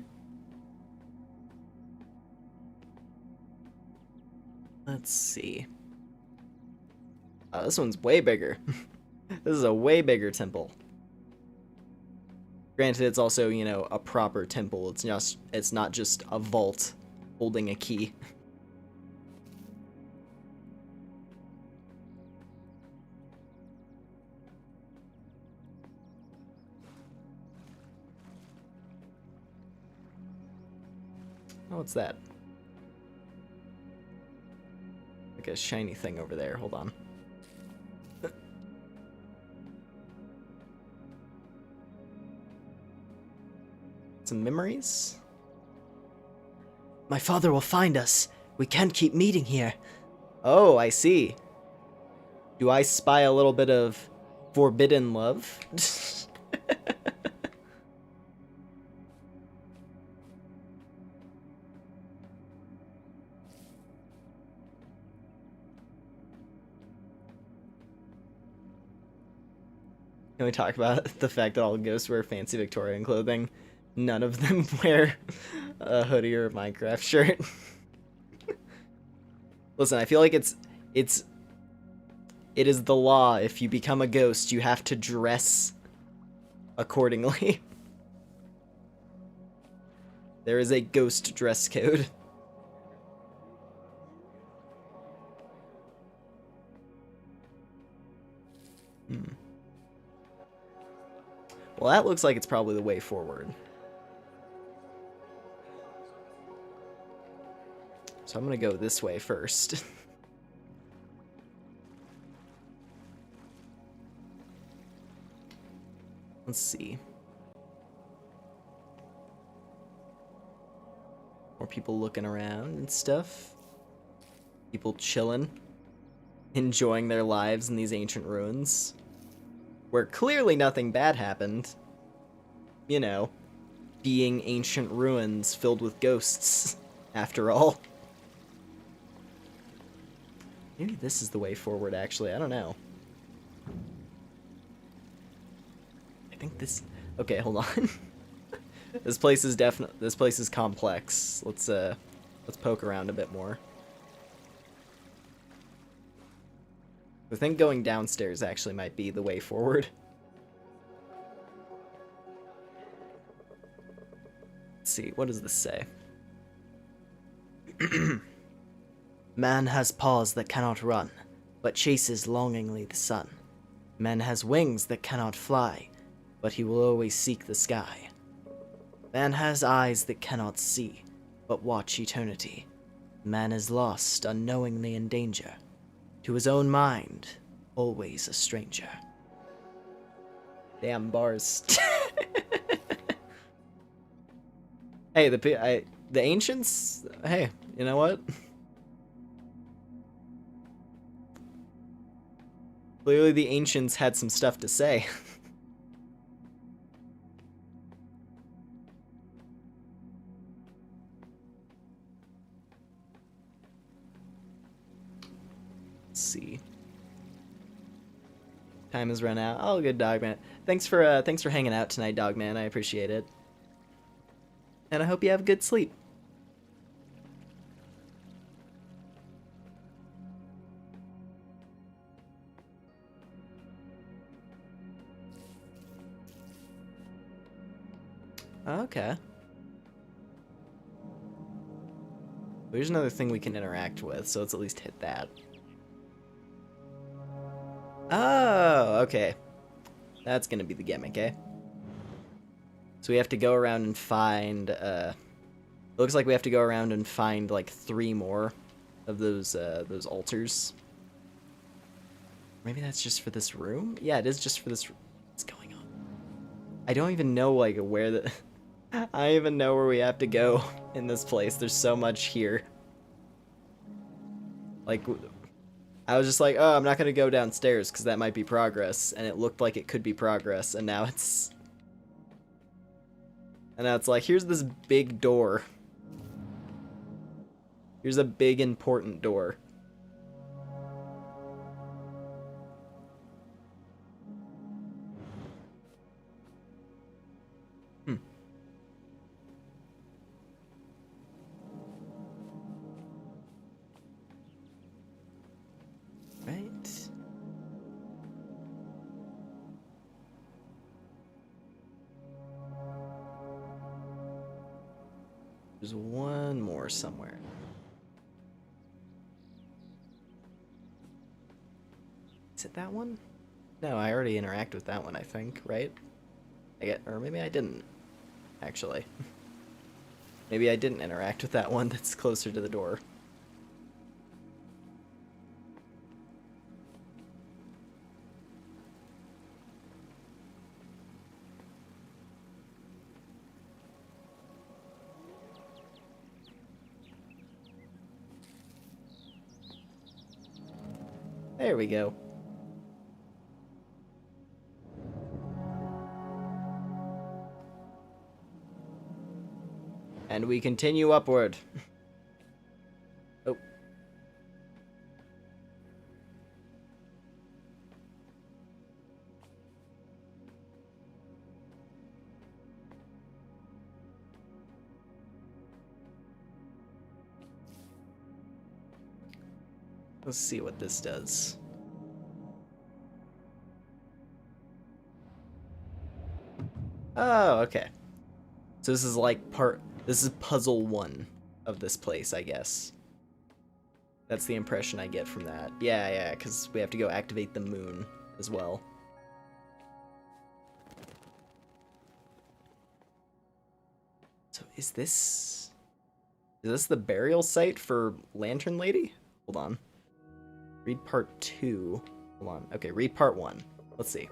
Let's see. Oh, this one's way bigger. This is a way bigger temple. Granted, it's also, you know, a proper temple. It's not just a vault holding a key. Oh, what's that? Like a shiny thing over there. Hold on. Some memories? My father will find us. We can't keep meeting here. Oh, I see. Do I spy a little bit of forbidden love? Can we talk about the fact that all ghosts wear fancy Victorian clothing? None of them wear a hoodie or a Minecraft shirt. Listen, I feel like it is the law. If you become a ghost, you have to dress accordingly. There is a ghost dress code. Well, that looks like it's probably the way forward. So I'm gonna go this way first. Let's see. More people looking around and stuff. People chilling. Enjoying their lives in these ancient ruins. Where clearly nothing bad happened. You know, being ancient ruins filled with ghosts, after all. Maybe this is the way forward, actually. I don't know. I think this... Okay, hold on. This place is This place is complex. Let's poke around a bit more. I think going downstairs actually might be the way forward. Let's see, what does this say? Man has paws that cannot run, but chases longingly the sun. Man has wings that cannot fly, but he will always seek the sky. Man has eyes that cannot see, but watch eternity. Man is lost, unknowingly in danger. To his own mind, always a stranger. Damn bars. Hey, the ancients. Hey, you know what? Clearly, the ancients had some stuff to say. Let's see. Time has run out. Oh, good, Dogman. Thanks for hanging out tonight, Dogman. I appreciate it. And I hope you have a good sleep. Okay. There's another thing we can interact with, so let's at least hit that. Oh, okay. That's gonna be the gimmick, eh? So we have to go around and find, looks like we have to go around and find, like, 3 more of those altars. Maybe that's just for this room? Yeah, it is just for this room. What's going on? I don't even know, like, where the... I don't even know where we have to go in this place. There's so much here. Like, I was just like, oh, I'm not gonna go downstairs, because that might be progress, and it looked like it could be progress, and now it's... And now it's like, here's this big door. Here's a big, important door. Right. There's one more somewhere. Is it that one? No, I already interact with that one, I think, right? Or maybe I didn't, actually. Maybe I didn't interact with that one that's closer to the door. There we go. And we continue upward. Oh. Let's see what this does. Oh, okay. So this is like this is puzzle 1 of this place, I guess. That's the impression I get from that. Yeah, because we have to go activate the moon as well. So is this the burial site for Lantern Lady? Hold on. Read part 2. Hold on. Okay, read part 1. Let's see.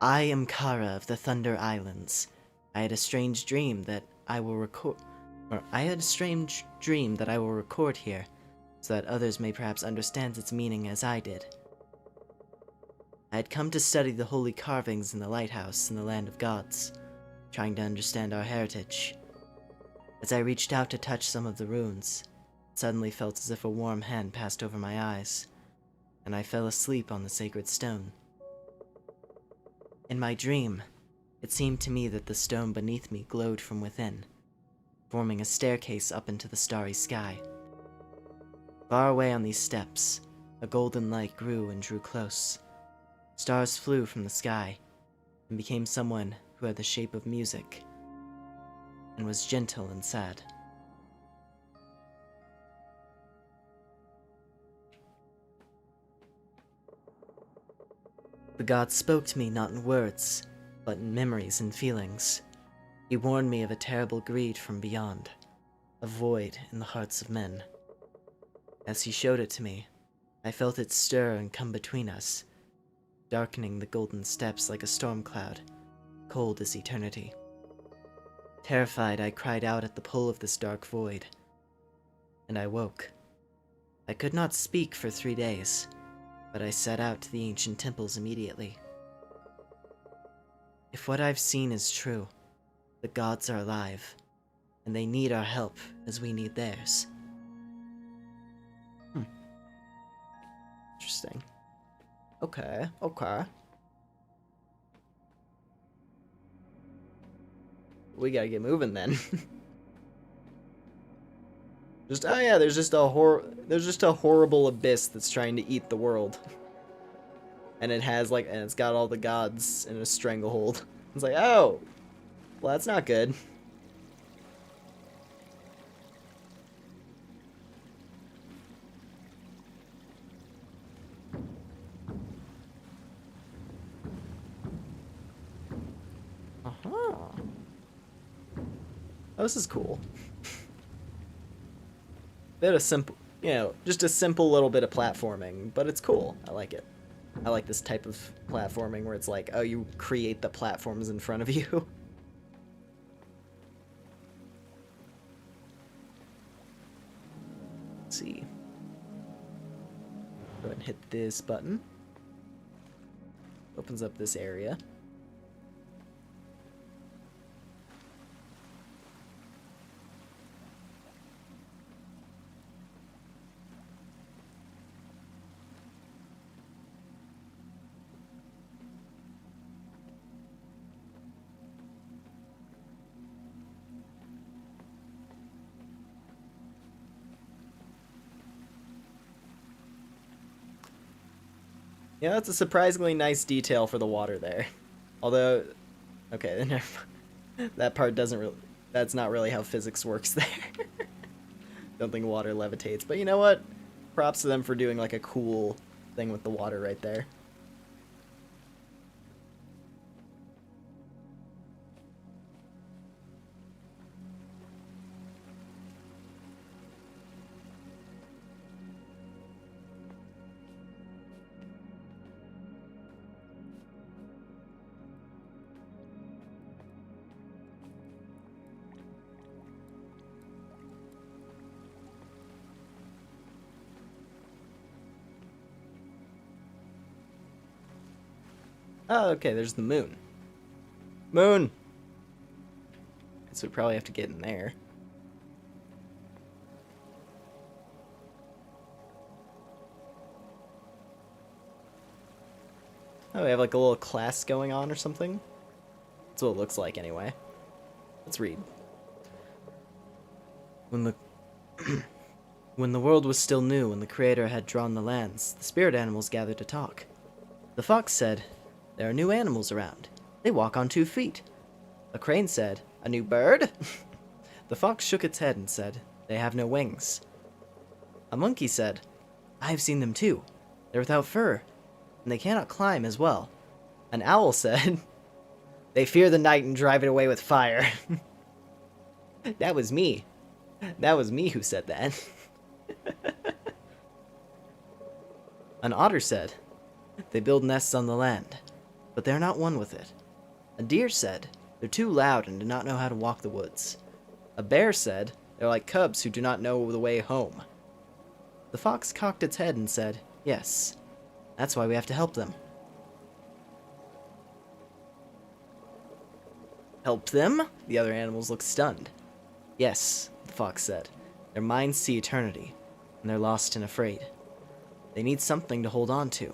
I am Kara of the Thunder Islands. I had a strange dream that I will record here, so that others may perhaps understand its meaning as I did. I had come to study the holy carvings in the lighthouse in the land of gods, trying to understand our heritage. As I reached out to touch some of the runes, it suddenly felt as if a warm hand passed over my eyes, and I fell asleep on the sacred stone. In my dream, it seemed to me that the stone beneath me glowed from within, forming a staircase up into the starry sky. Far away on these steps, a golden light grew and drew close. Stars flew from the sky, and became someone who had the shape of music, and was gentle and sad. The god spoke to me not in words, but in memories and feelings. He warned me of a terrible greed from beyond, a void in the hearts of men. As he showed it to me, I felt it stir and come between us, darkening the golden steps like a storm cloud, cold as eternity. Terrified, I cried out at the pull of this dark void, and I woke. I could not speak for 3 days, but I set out to the ancient temples immediately. If what I've seen is true, the gods are alive, and they need our help as we need theirs. Interesting. Okay, okay. We gotta get moving then. Oh yeah, there's just a horrible abyss that's trying to eat the world. And it's got all the gods in a stranglehold. It's like, oh, well, that's not good. Uh-huh. Oh, this is cool. Bit of simple, just a simple little bit of platforming, but it's cool. I like it. I like this type of platforming where it's like, oh, you create the platforms in front of you. Let's see. Go ahead and hit this button. Opens up this area. Yeah, that's a surprisingly nice detail for the water there. Although, okay, that part doesn't really, that's not really how physics works there. Don't think water levitates, but you know what? Props to them for doing like a cool thing with the water right there. Oh, okay, there's the moon. Moon! So we probably have to get in there. Oh, we have like a little class going on or something? That's what it looks like anyway. Let's read. When the world was still new and the Creator had drawn the lands, the spirit animals gathered to talk. The fox said, "There are new animals around. They walk on 2 feet." A crane said, "A new bird?" The fox shook its head and said, "They have no wings." A monkey said, "I have seen them too. They're without fur, and they cannot climb as well." An owl said, "They fear the night and drive it away with fire." That was me. That was me who said that. An otter said, "They build nests on the land." but they're not one with it. A deer said, they're too loud and do not know how to walk the woods. A bear said, they're like cubs who do not know the way home. The fox cocked its head and said, yes, that's why we have to help them. Help them? The other animals looked stunned. Yes, the fox said. Their minds see eternity, and they're lost and afraid. They need something to hold on to,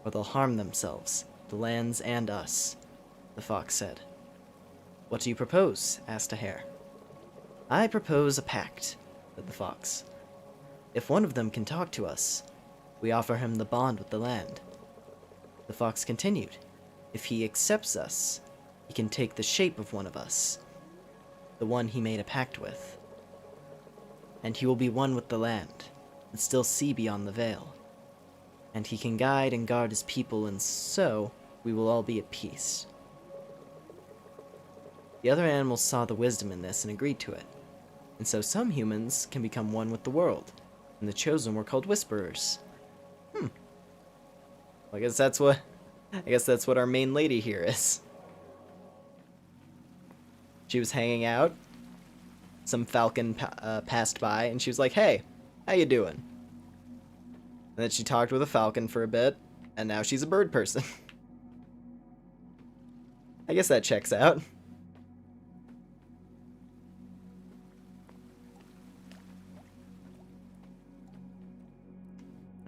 or they'll harm themselves, the lands and us, the fox said. What do you propose? Asked a hare. I propose a pact, said the fox. If one of them can talk to us, we offer him the bond with the land. The fox continued, if he accepts us, he can take the shape of one of us, the one he made a pact with. And he will be one with the land, and still see beyond the veil. And he can guide and guard his people, and so we will all be at peace. The other animals saw the wisdom in this and agreed to it. And so some humans can become one with the world, and the chosen were called whisperers. I guess that's what our main lady here is. She was hanging out. Some falcon passed by, and she was like, hey, how you doing? And then she talked with a falcon for a bit, and now she's a bird person. I guess that checks out.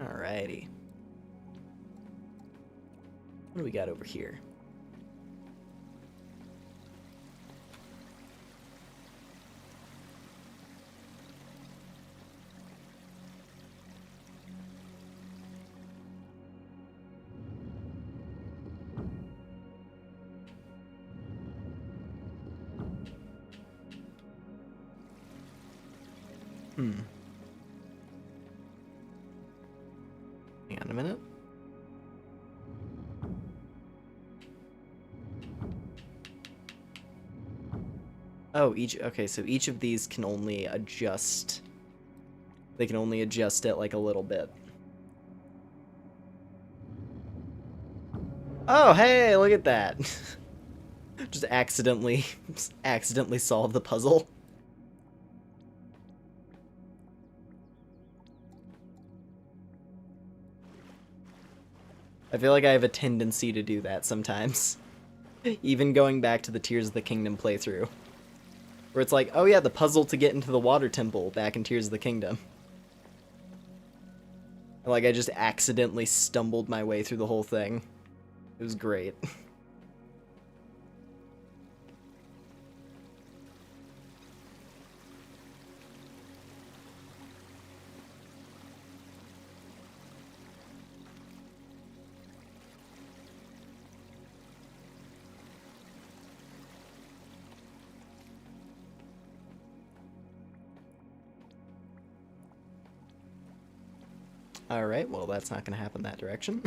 Alrighty. What do we got over here? Hang on a minute. Oh, okay, so each of these can only adjust. They can only adjust it like a little bit. Oh, hey, look at that. Just accidentally solved the puzzle. I feel like I have a tendency to do that sometimes. Even going back to the Tears of the Kingdom playthrough. Where it's like, oh yeah, the puzzle to get into the water temple back in Tears of the Kingdom. And like, I just accidentally stumbled my way through the whole thing. It was great. Alright, well that's not going to happen that direction.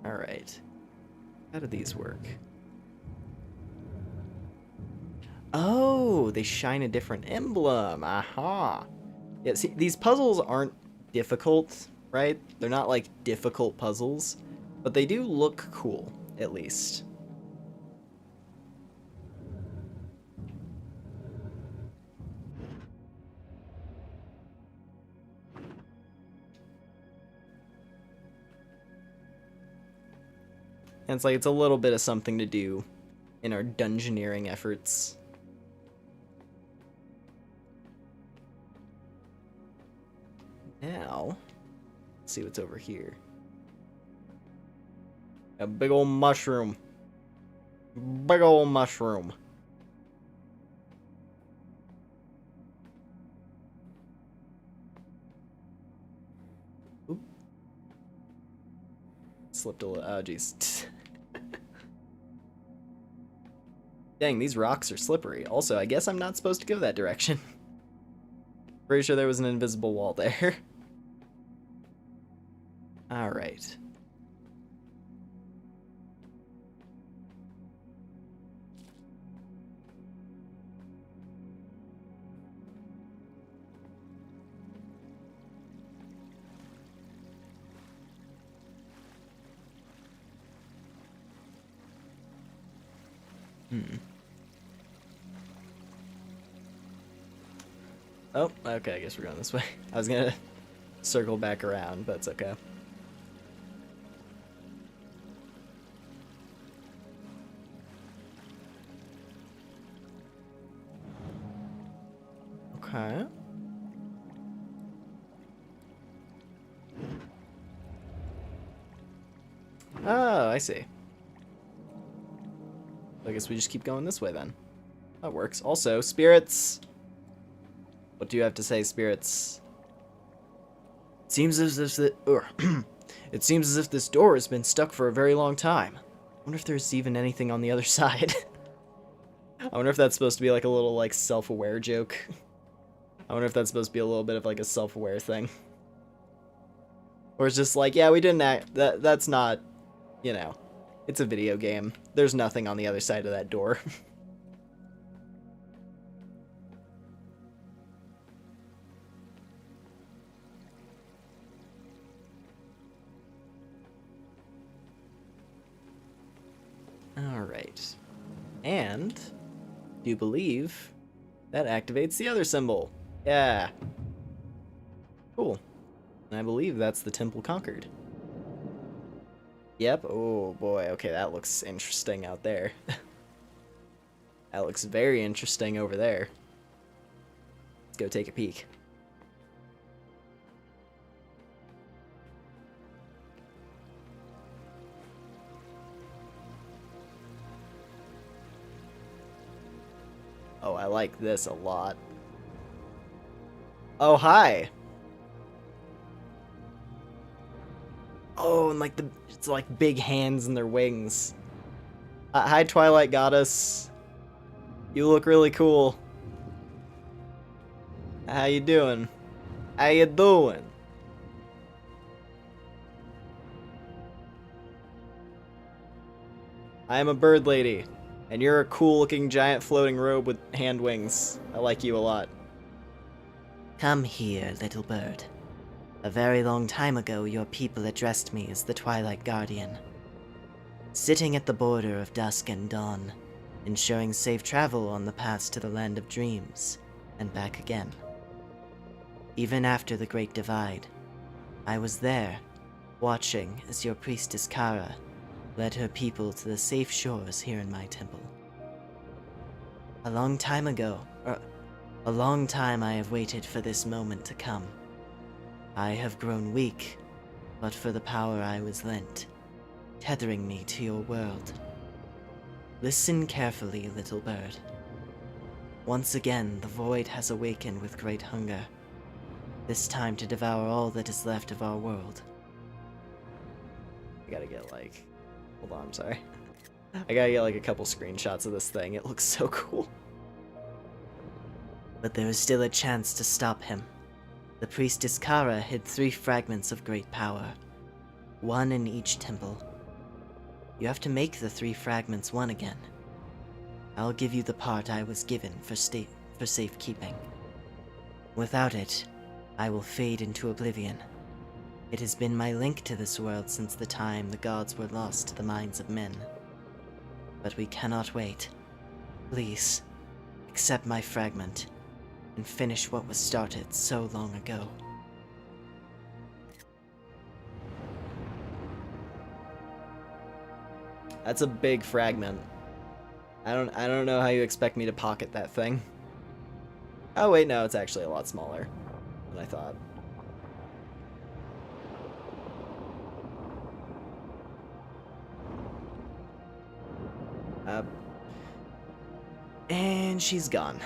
Alright. How do these work? Oh, they shine a different emblem. Aha. Yeah, see, these puzzles aren't difficult, right? They're not like difficult puzzles. But they do look cool, at least. And it's like, it's a little bit of something to do in our dungeoneering efforts. Now, let's see what's over here. A big old mushroom. Big old mushroom. Oop. Slipped a little. Oh, jeez. Dang, these rocks are slippery. Also, I guess I'm not supposed to go that direction. Pretty sure there was an invisible wall there. Alright. Hmm. Oh, okay, I guess we're going this way. I was gonna circle back around, but it's okay. Okay. Oh, I see. I guess we just keep going this way then. That works. Also, spirits! What do you have to say, spirits? It seems as if it seems as if this door has been stuck for a very long time. I wonder if there's even anything on the other side. I wonder if that's supposed to be like a little like self-aware joke. I wonder if that's supposed to be a little bit of like a self-aware thing. Or it's just like, yeah, we didn't act that's not, you know, it's a video game. There's nothing on the other side of that door. Alright. And do you believe that activates the other symbol? Yeah. Cool. And I believe that's the temple conquered. Yep. Oh boy. Okay, that looks interesting out there. That looks very interesting over there. Let's go take a peek. Oh, I like this a lot. Oh, hi. Oh, and like it's like big hands and their wings. Hi, Twilight Goddess. You look really cool. How you doing? How you doing? I am a bird lady, and you're a cool-looking giant floating robe with hand wings. I like you a lot. Come here, little bird. A very long time ago, your people addressed me as the Twilight Guardian. Sitting at the border of dusk and dawn, ensuring safe travel on the paths to the land of dreams, and back again. Even after the Great Divide, I was there, watching as your priestess Kara led her people to the safe shores here in my temple. A long time I have waited for this moment to come. I have grown weak, but for the power I was lent, tethering me to your world. Listen carefully, little bird. Once again, the void has awakened with great hunger, this time to devour all that is left of our world. I gotta get like... Hold on, I'm sorry. I gotta get like a couple screenshots of this thing. It looks so cool. But there is still a chance to stop him. The priestess Kara hid 3 fragments of great power, 1 in each temple. You have to make the 3 fragments one again. I'll give you the part I was given for safekeeping. Without it, I will fade into oblivion. It has been my link to this world since the time the gods were lost to the minds of men. But we cannot wait. Please, accept my fragment, and finish what was started so long ago. That's a big fragment. I don't know how you expect me to pocket that thing. Oh wait, no, it's actually a lot smaller than I thought. And she's gone.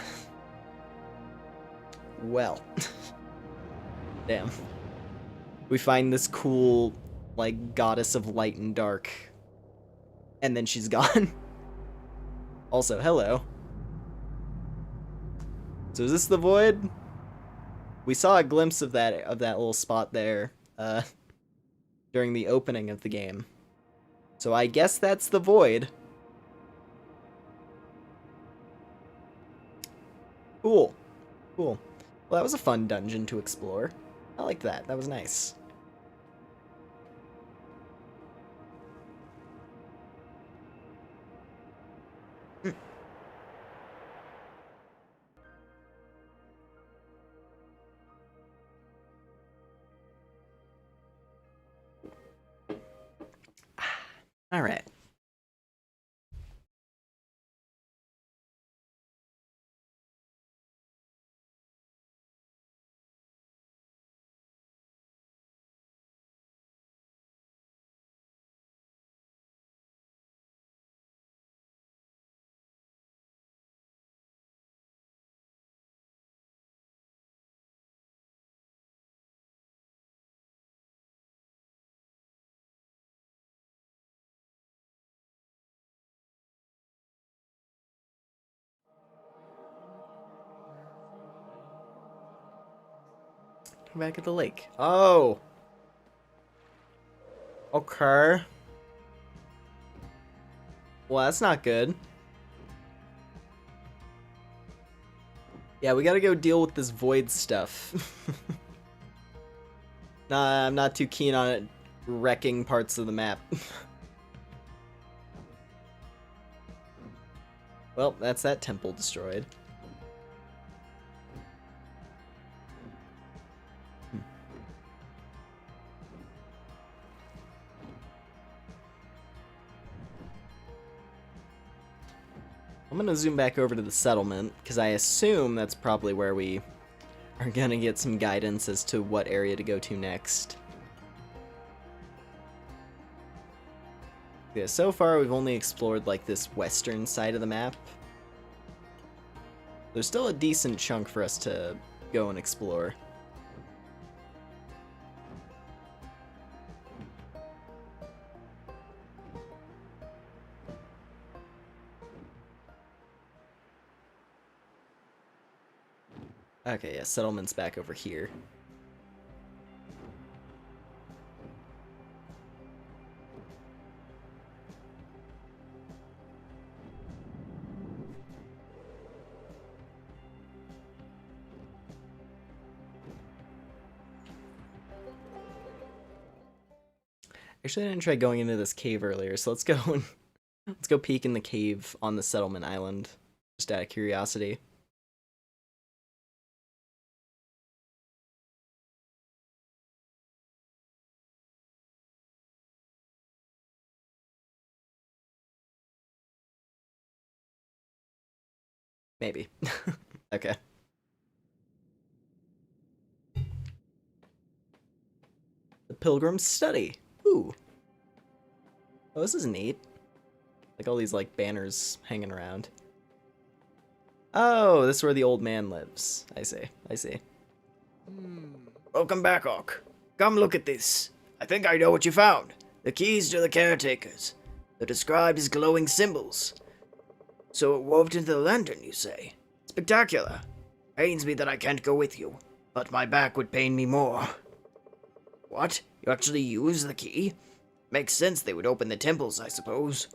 Well. Damn. We find this cool, like, goddess of light and dark. And then she's gone. Also, hello. So is this the void? We saw a glimpse of that little spot there, during the opening of the game. So I guess that's the void. Cool. Cool. Well, that was a fun dungeon to explore. I liked that. That was nice. All right. Back at the lake. Oh. Okay. Well, that's not good. Yeah, we gotta go deal with this void stuff. Nah, I'm not too keen on it wrecking parts of the map. Well, that's that temple destroyed. I'm gonna zoom back over to the settlement, because I assume that's probably where we are gonna get some guidance as to what area to go to next. Yeah, so far we've only explored like this western side of the map. There's still a decent chunk for us to go and explore. Okay, yeah, settlement's back over here. Actually, I didn't try going into this cave earlier, so let's go and let's go peek in the cave on the settlement island, just out of curiosity. Maybe. Okay. The Pilgrim's Study. Ooh. Oh, this is neat. Like all these like banners hanging around. Oh, this is where the old man lives. I see. I see. Welcome back, Orc. Come look at this. I think I know what you found. The keys to the caretakers. They're described as glowing symbols. So it wove into the lantern, you say? Spectacular. Pains me that I can't go with you, but my back would pain me more. What? You actually use the key? Makes sense they would open the temples, I suppose.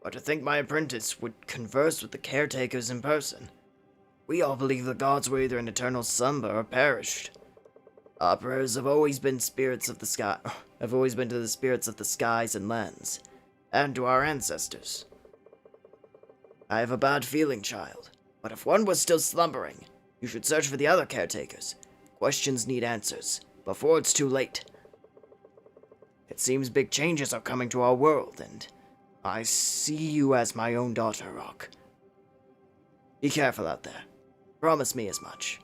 But to think my apprentice would converse with the caretakers in person. We all believe the gods were either in eternal slumber or perished. Our prayers have always been spirits of the sky. Have always been to the spirits of the skies and lands, and to our ancestors. I have a bad feeling, child, but if one was still slumbering, you should search for the other caretakers. Questions need answers, before it's too late. It seems big changes are coming to our world, and I see you as my own daughter, Rock. Be careful out there. Promise me as much.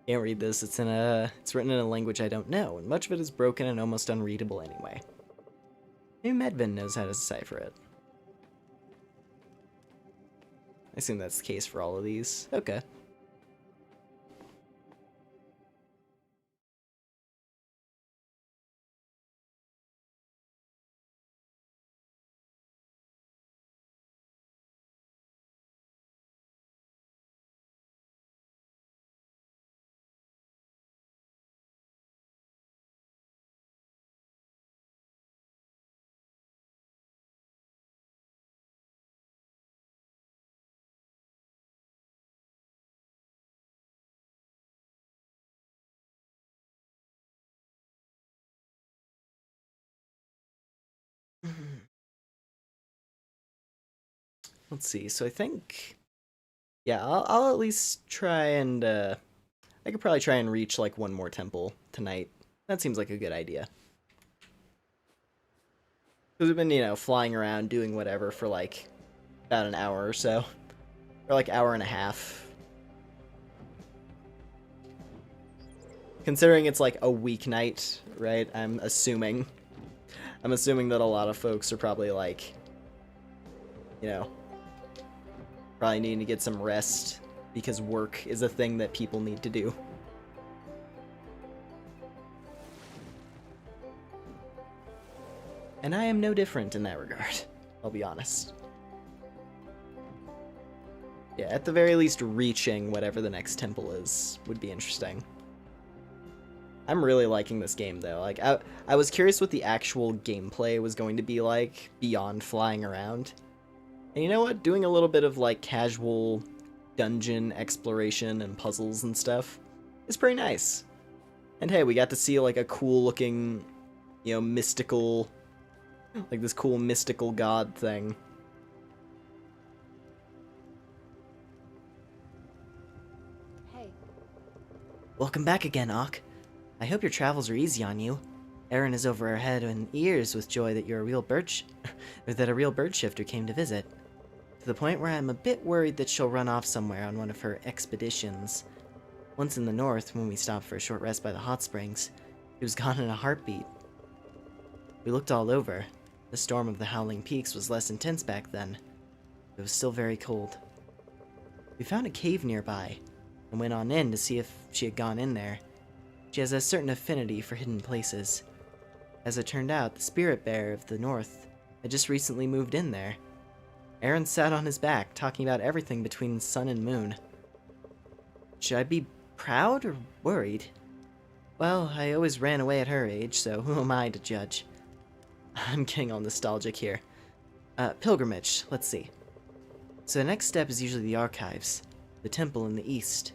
Can't read this. It's written in a language I don't know, and much of it is broken and almost unreadable anyway. Maybe Medvin knows how to decipher it. I assume that's the case for all of these. Okay. let's see. So I think, yeah, I'll at least try and I could probably try and reach like one more temple tonight. That seems like a good idea. Because we've been, flying around doing whatever for like about an hour or so, or like hour and a half. Considering it's like a weeknight, right? I'm assuming that a lot of folks are probably like, probably needing to get some rest because work is a thing that people need to do. And I am no different in that regard, I'll be honest. Yeah, at the very least, reaching whatever the next temple is would be interesting. I'm really liking this game, though. Like, I was curious what the actual gameplay was going to be like beyond flying around. And you know what? Doing a little bit of, like, casual dungeon exploration and puzzles and stuff is pretty nice. And hey, we got to see, like, a cool-looking, mystical... like, this cool mystical god thing. Hey. Welcome back again, Auk. I hope your travels are easy on you. Erin is over her head in ears with joy that a real bird shifter came to visit. To the point where I'm a bit worried that she'll run off somewhere on one of her expeditions. Once in the north, when we stopped for a short rest by the hot springs, she was gone in a heartbeat. We looked all over. The storm of the Howling Peaks was less intense back then. It was still very cold. We found a cave nearby, and went on in to see if she had gone in there. She has a certain affinity for hidden places. As it turned out, the spirit bear of the north had just recently moved in there. Erin sat on his back, talking about everything between sun and moon. Should I be proud or worried? Well, I always ran away at her age, so who am I to judge? I'm getting all nostalgic here. Pilgrimage, let's see. So the next step is usually the archives, the temple in the east.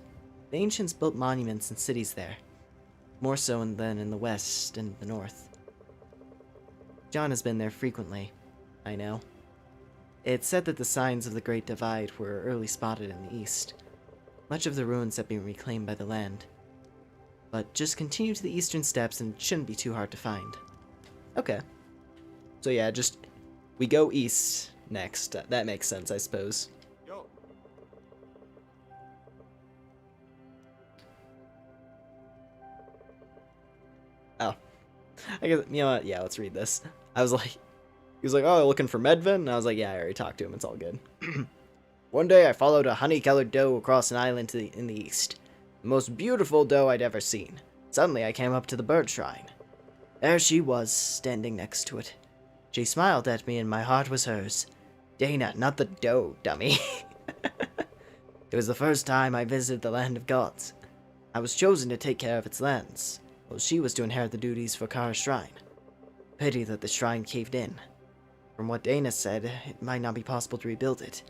The ancients built monuments and cities there, more so than in the west and the north. John has been there frequently, I know. It's said that the signs of the Great Divide were early spotted in the east. Much of the ruins have been reclaimed by the land. But just continue to the eastern steps and it shouldn't be too hard to find. Okay. So yeah, we go east next. That makes sense, I suppose. Yo. Oh. I guess, you know what? Yeah, let's read this. I was like, he was like, oh, looking for Medvin? And I was like, yeah, I already talked to him. It's all good. One day I followed a honey-colored doe across an island in the east. The most beautiful doe I'd ever seen. Suddenly I came up to the bird shrine. There she was, standing next to it. She smiled at me and my heart was hers. Dana, not the doe, dummy. It was the first time I visited the land of gods. I was chosen to take care of its lands, while she was to inherit the duties for Kara's shrine. Pity that the shrine caved in. From what Dana said, it might not be possible to rebuild it.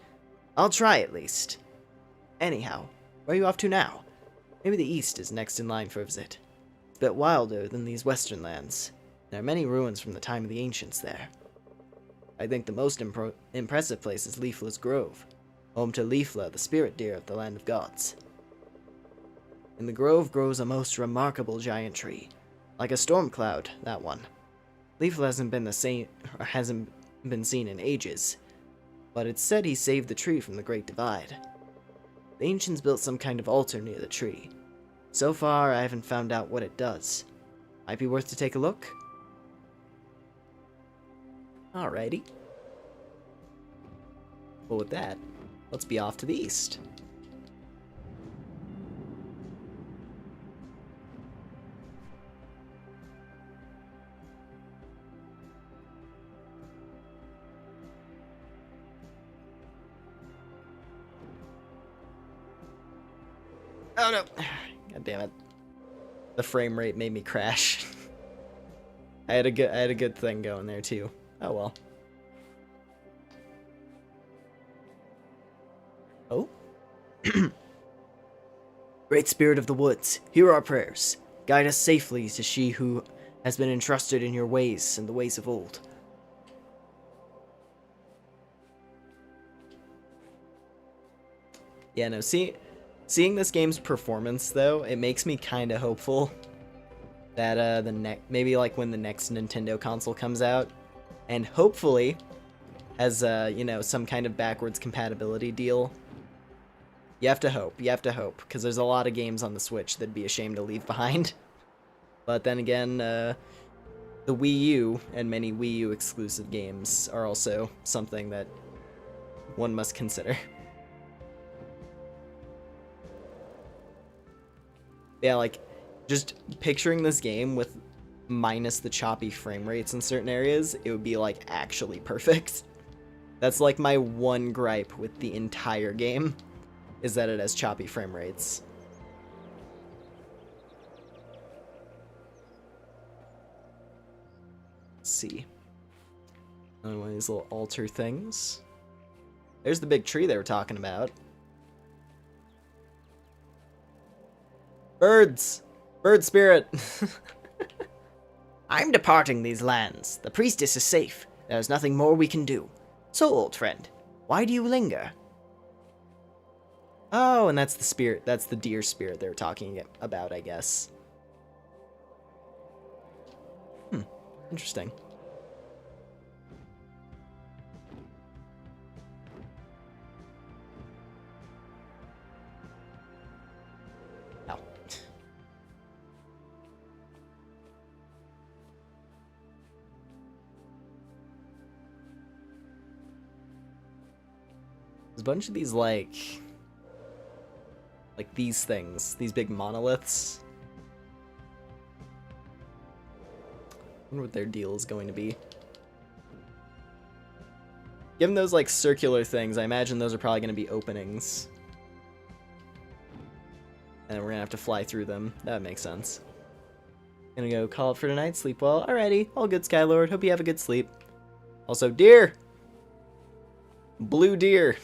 I'll try at least. Anyhow, where are you off to now? Maybe the east is next in line for a visit. It's a bit wilder than these western lands. There are many ruins from the time of the ancients there. I think the most impressive place is Leafla's Grove, home to Leafla, the spirit deer of the land of gods. In the grove grows a most remarkable giant tree, like a storm cloud, that one. Leafla hasn't been seen in ages, but it's said he saved the tree from the Great Divide. The ancients built some kind of altar near the tree. So far, I haven't found out what it does. Might be worth to take a look. Alrighty. Well, with that, let's be off to the east. Oh no! God damn it. The frame rate made me crash. I had a good thing going there too. Oh well. Oh? Great Spirit of the Woods, hear our prayers. Guide us safely to she who has been entrusted in your ways and the ways of old. Yeah, no, seeing this game's performance, though, it makes me kind of hopeful that maybe like when the next Nintendo console comes out, and hopefully has you know, some kind of backwards compatibility deal. You have to hope, because there's a lot of games on the Switch that'd be a shame to leave behind. But then again, the Wii U and many Wii U exclusive games are also something that one must consider. Yeah, like, just picturing this game with minus the choppy frame rates in certain areas, it would be, like, actually perfect. That's, like, my one gripe with the entire game, is that it has choppy frame rates. Let's see. Another one of these little altar things. There's the big tree they were talking about. Birds! Bird spirit! I'm departing these lands. The priestess is safe. There is nothing more we can do. So, old friend, why do you linger? Oh, and that's the spirit. That's the deer spirit they were talking about, I guess. Interesting. Ow. There's a bunch of these, like these things, these big monoliths. I wonder what their deal is going to be. Given those, like, circular things, I imagine those are probably going to be openings. And we're going to have to fly through them. That makes sense. Gonna go call it for tonight. Sleep well. Alrighty. All good, Skylord. Hope you have a good sleep. Also, deer! Blue deer.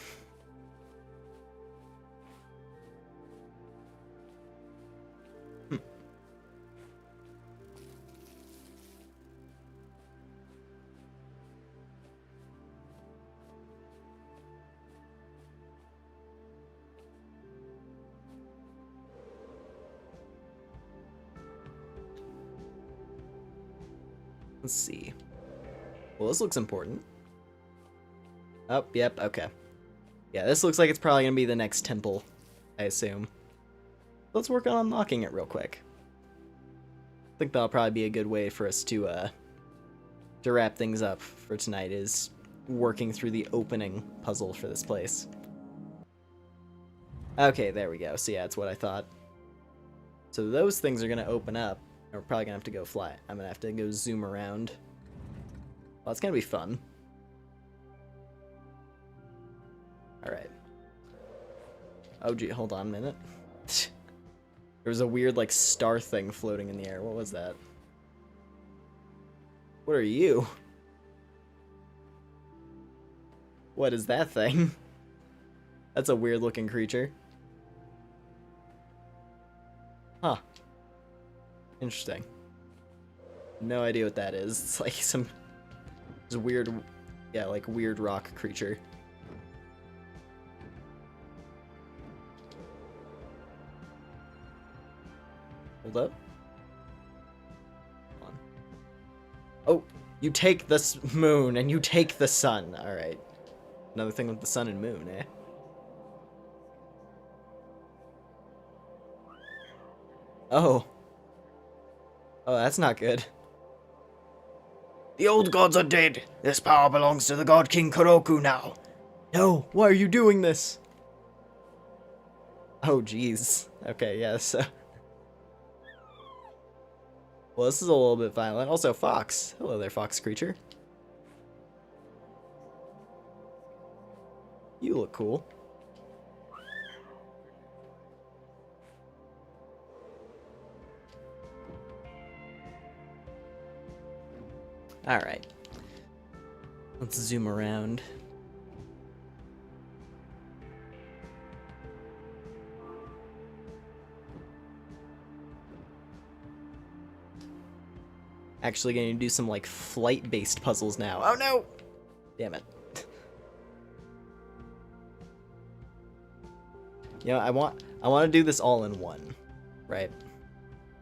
Let's see. Well, this looks important. Oh, yep, okay. Yeah, this looks like it's probably going to be the next temple, I assume. Let's work on unlocking it real quick. I think that'll probably be a good way for us to wrap things up for tonight, is working through the opening puzzle for this place. Okay, there we go. So yeah, that's what I thought. So those things are going to open up. We're probably gonna have to go fly. I'm gonna have to go zoom around. Well, it's gonna be fun. Alright. Oh, gee, hold on a minute. There was a weird, like, star thing floating in the air. What was that? What are you? What is that thing? That's a weird-looking creature. Huh. Interesting. No idea what that is. It's like some weird, yeah, like weird rock creature. Hold up. Hold on. Oh, you take the moon and you take the sun. All right. Another thing with the sun and moon, eh? Oh. Oh, that's not good. The old gods are dead. This power belongs to the god King Kuroku now. No, why are you doing this? Oh, jeez. Okay, yes. Well, this is a little bit violent. Also, fox. Hello there, fox creature. You look cool. Alright. Let's zoom around. Actually gonna do some, like, flight-based puzzles now. Oh no! Damn it. You know, I want to do this all in one, right?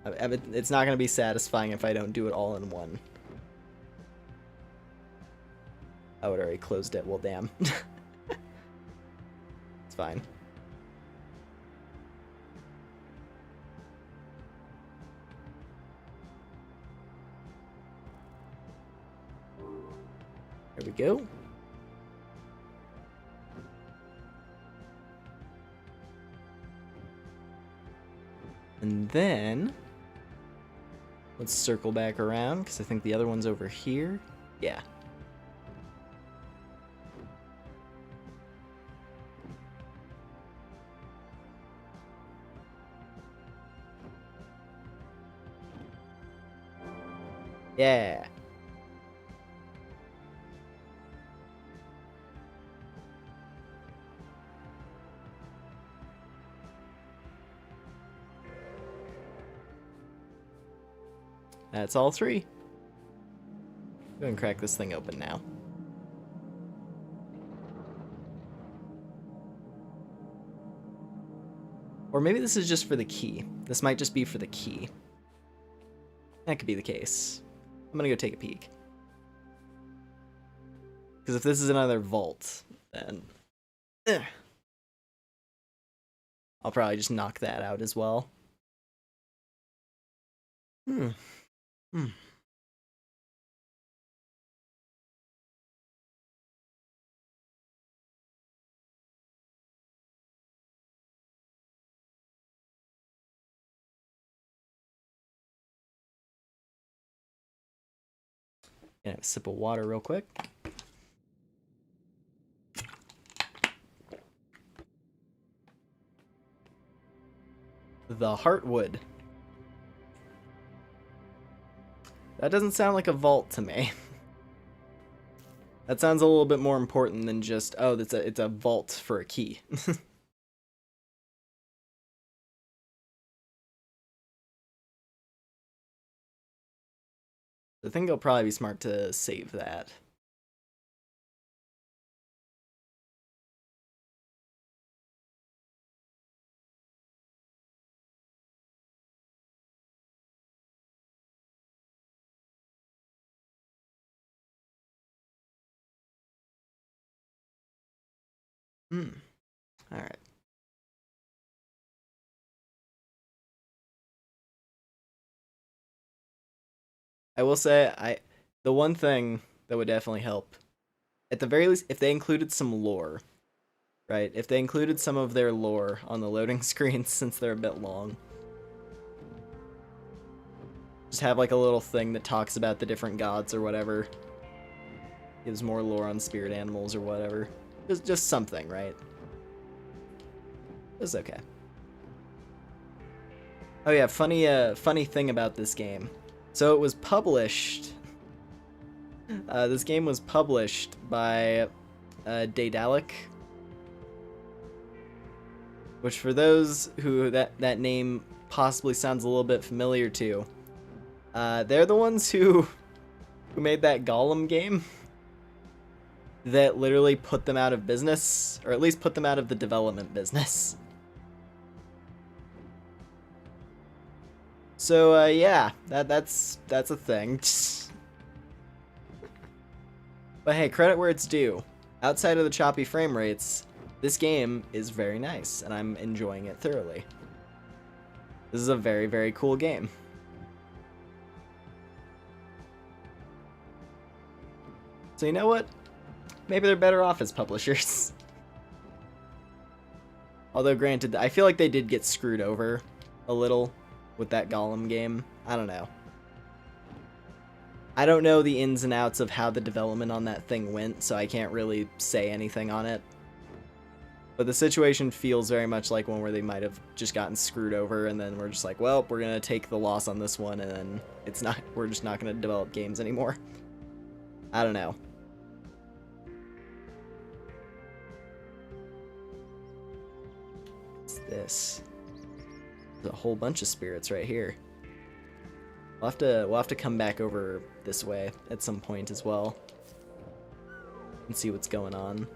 It's not going to be satisfying if I don't do it all in one. Oh, it already closed it. Well, damn. It's fine. There we go. And then let's circle back around because I think the other one's over here. Yeah. Yeah. That's all three. Go and crack this thing open now. Or maybe this is just for the key. This might just be for the key. That could be the case. I'm gonna go take a peek. Because if this is another vault, then I'll probably just knock that out as well. Gonna have a sip of water real quick. The Heartwood. That doesn't sound like a vault to me. That sounds a little bit more important than just, oh, it's a vault for a key. I think it'll probably be smart to save that. Alright. I will say, the one thing that would definitely help, at the very least, if they included some lore, right? If they included some of their lore on the loading screens, since they're a bit long. Just have like a little thing that talks about the different gods or whatever. Gives more lore on spirit animals or whatever. Just something, right? It's okay. Oh yeah, funny thing about this game. So it was published. This game was published by Daedalic, which for those who that name possibly sounds a little bit familiar to, they're the ones who made that Golem game that literally put them out of business, or at least put them out of the development business. So yeah, that's a thing. But hey, credit where it's due. Outside of the choppy frame rates, this game is very nice, and I'm enjoying it thoroughly. This is a very, very cool game. So you know what? Maybe they're better off as publishers. Although granted, I feel like they did get screwed over a little with that Golem game. I don't know. I don't know the ins and outs of how the development on that thing went, so I can't really say anything on it. But the situation feels very much like one where they might have just gotten screwed over, and then we're just like, well, we're gonna take the loss on this one, and then we're just not gonna develop games anymore. I don't know. What's this? There's a whole bunch of spirits right here. We'll have to come back over this way at some point as well and see what's going on.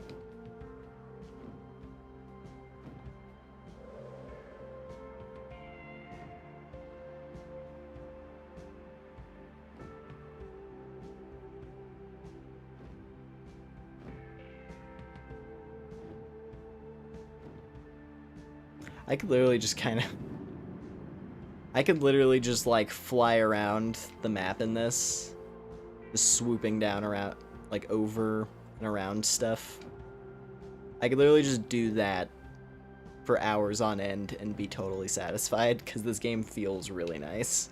I could literally just kind of... I could literally just, like, fly around the map in this. Just swooping down around, like, over and around stuff. I could literally just do that for hours on end and be totally satisfied, because this game feels really nice.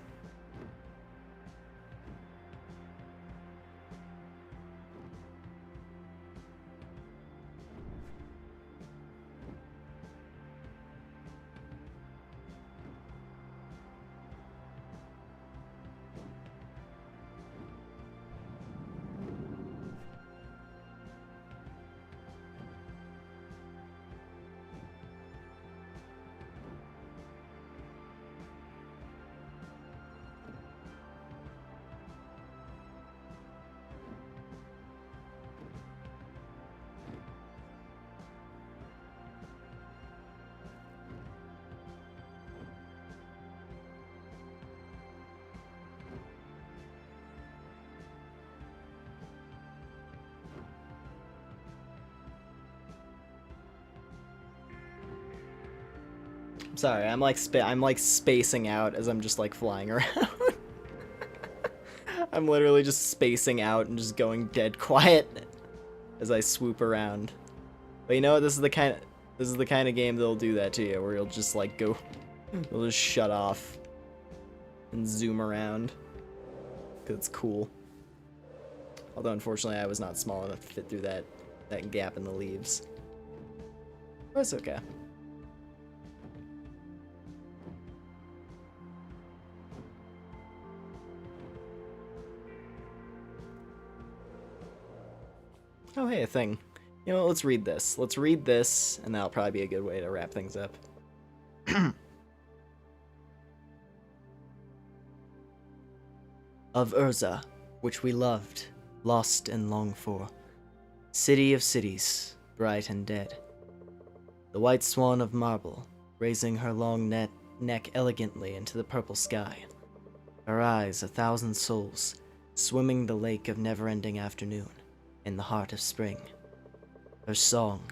Sorry, I'm like spacing out as I'm just like flying around. I'm literally just spacing out and just going dead quiet as I swoop around. But you know what? This is the kind of game that'll do that to you, where you'll just like go, you'll just shut off and zoom around. 'Cause it's cool. Although unfortunately I was not small enough to fit through that gap in the leaves. But it's okay. Oh, hey, a thing. You know what, let's read this. Let's read this, and that'll probably be a good way to wrap things up. Of Urza, which we loved, lost and longed for. City of cities, bright and dead. The white swan of marble, raising her long neck elegantly into the purple sky. Her eyes, 1,000 souls, swimming the lake of never-ending afternoon. In the heart of spring. Her song,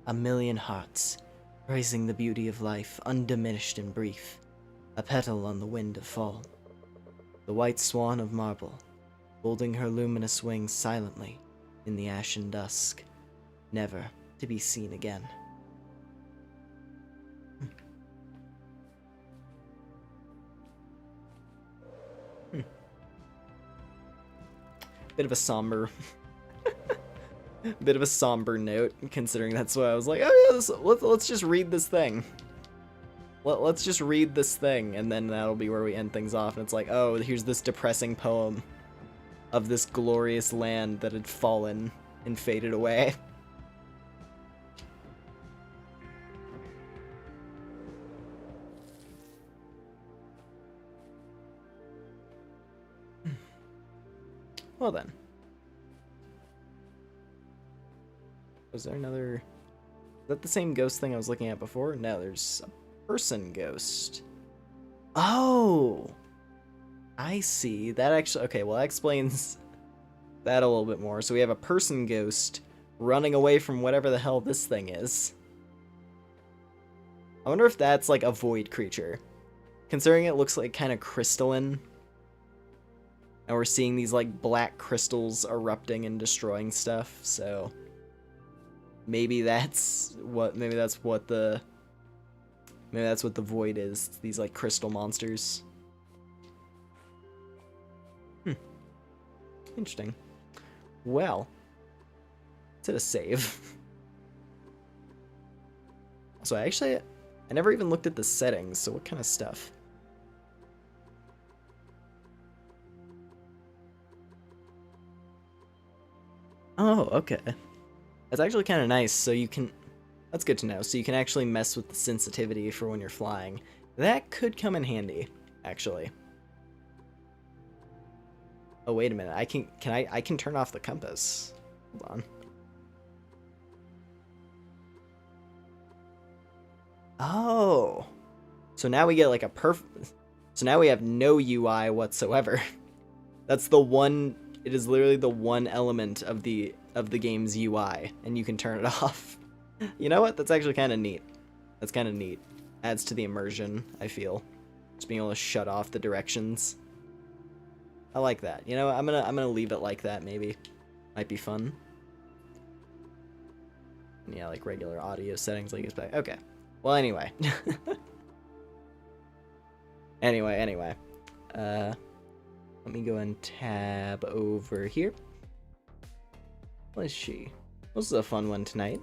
1,000,000 hearts, praising the beauty of life, undiminished and brief, a petal on the wind of fall. The white swan of marble, folding her luminous wings silently in the ashen dusk, never to be seen again. Bit of a somber bit of a somber note, considering that's why I was like, oh yeah, let's just read this thing. Let's just read this thing, and then that'll be where we end things off. And it's like, oh, here's this depressing poem of this glorious land that had fallen and faded away. Well then. Was there another... Is that the same ghost thing I was looking at before? No, there's a person ghost. Oh! I see. That actually... Okay, well that explains that a little bit more. So we have a person ghost running away from whatever the hell this thing is. I wonder if that's like a void creature. Considering it looks like kind of crystalline. And we're seeing these like black crystals erupting and destroying stuff, so... Maybe that's what the void is. It's these like crystal monsters. Interesting. Well, let's hit a save. So I never even looked at the settings, so what kind of stuff? Oh, okay. That's actually kind of nice, so you can... That's good to know. So you can actually mess with the sensitivity for when you're flying. That could come in handy, actually. Oh, wait a minute. I can turn off the compass. Hold on. Oh. So now we get like a So now we have no UI whatsoever. That's the one... It is literally the one element of the game's UI, and you can turn it off. You know what? That's actually kind of neat. That's kind of neat. Adds to the immersion, I feel. Just being able to shut off the directions. I like that. You know, I'm gonna leave it like that, maybe. Might be fun. Yeah, like regular audio settings like it's back. Okay. Well, anyway. Anyway. Let me go and tab over here. What is she? This is a fun one tonight.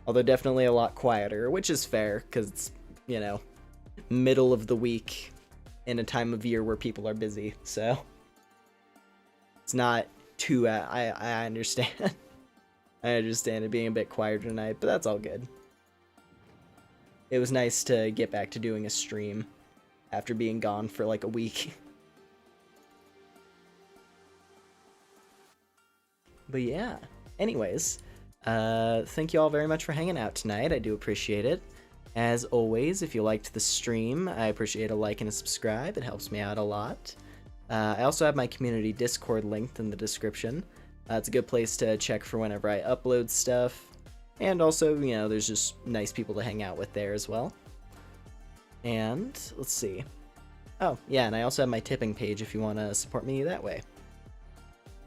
Although definitely a lot quieter, which is fair, because it's, you know, middle of the week in a time of year where people are busy, so it's not too, I understand. I understand it being a bit quieter tonight, but that's all good. It was nice to get back to doing a stream after being gone for like a week. But yeah, anyways, thank you all very much for hanging out tonight. I do appreciate it. As always, if you liked the stream, I appreciate a like and a subscribe. It helps me out a lot. I also have my community Discord linked in the description. It's a good place to check for whenever I upload stuff. And also, you know, there's just nice people to hang out with there as well. And, let's see. Oh, yeah, and I also have my tipping page if you want to support me that way.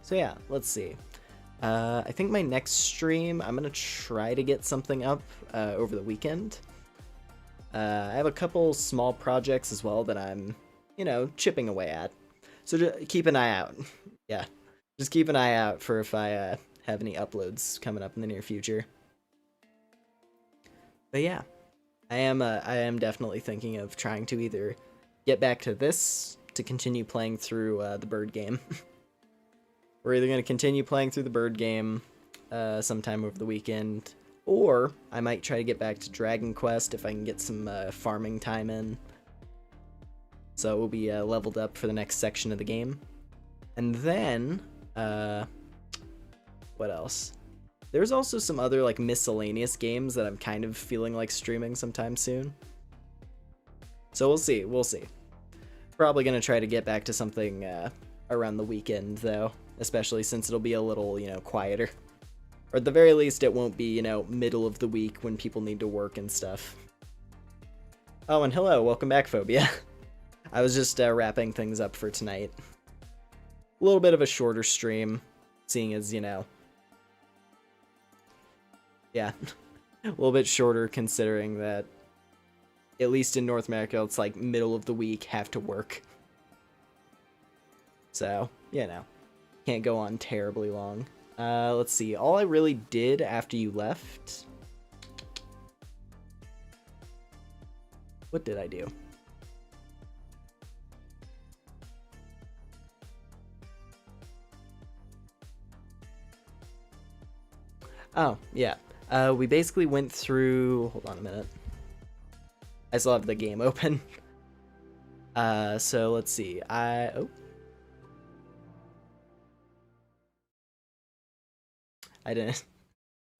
So yeah, let's see. I think my next stream, I'm going to try to get something up over the weekend. I have a couple small projects as well that I'm, you know, chipping away at. So just keep an eye out. Yeah, just keep an eye out for if I have any uploads coming up in the near future. But yeah, I am definitely thinking of trying to either get back to this to continue playing through the Bird game. We're either going to continue playing through the Bird game sometime over the weekend, or I might try to get back to Dragon Quest if I can get some farming time in. So we'll be leveled up for the next section of the game. And then, what else? There's also some other like miscellaneous games that I'm kind of feeling like streaming sometime soon. So we'll see. Probably going to try to get back to something around the weekend though, especially since it'll be a little, you know, quieter. Or at the very least it won't be, you know, middle of the week when people need to work and stuff. Oh, and hello, welcome back, Phobia. I was just wrapping things up for tonight. A little bit of a shorter stream, seeing as, you know, yeah, a little bit shorter considering that, at least in North America, it's like middle of the week, have to work. So, you know, can't go on terribly long. Let's see, all I really did after you left... What did I do? Oh, yeah. We basically went through... Hold on a minute. I still have the game open. So let's see. Oh. I didn't.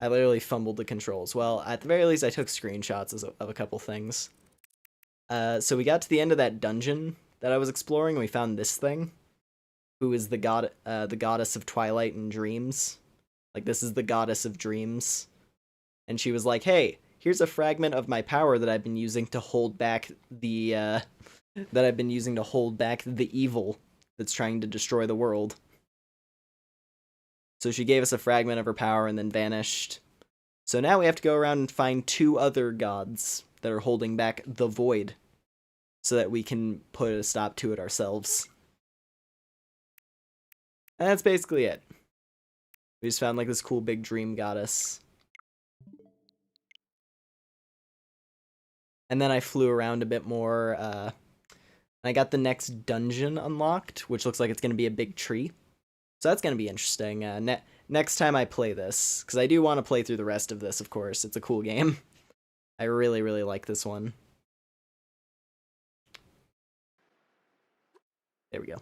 I literally fumbled the controls. Well, at the very least, I took screenshots of a couple things. So we got to the end of that dungeon that I was exploring, and we found this thing, who is the goddess of twilight and dreams. Like, this is the goddess of dreams. And she was like, hey, here's a fragment of my power that I've been using to hold back the, evil that's trying to destroy the world. So she gave us a fragment of her power and then vanished. So now we have to go around and find 2 other gods that are holding back the void, so that we can put a stop to it ourselves. And that's basically it. We just found like this cool big dream goddess. And then I flew around a bit more. I got the next dungeon unlocked, which looks like it's going to be a big tree. So that's going to be interesting. Next time I play this, because I do want to play through the rest of this, of course. It's a cool game. I really, really like this one. There we go.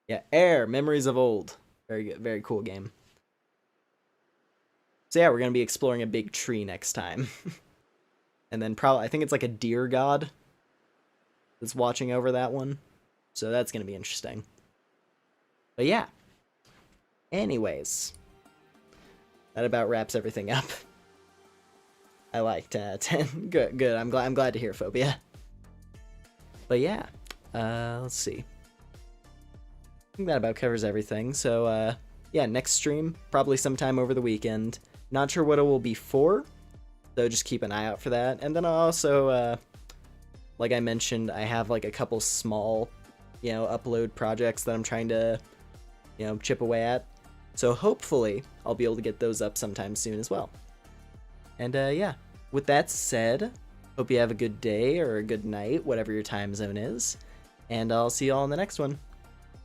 Yeah, AER, Memories of Old. Very good, very cool game. So yeah, we're going to be exploring a big tree next time. And then probably, I think it's like a deer god that's watching over that one. So that's going to be interesting. But yeah. Anyways, that about wraps everything up. I like 10 out of 10. Good. I'm glad to hear, Phobia. But yeah, let's see. I think that about covers everything. So yeah, next stream probably sometime over the weekend. Not sure what it will be for, so just keep an eye out for that. And then I'll also, like I mentioned, I have like a couple small, upload projects that I'm trying to, chip away at. So hopefully I'll be able to get those up sometime soon as well. And yeah, with that said, hope you have a good day or a good night, whatever your time zone is. And I'll see you all in the next one.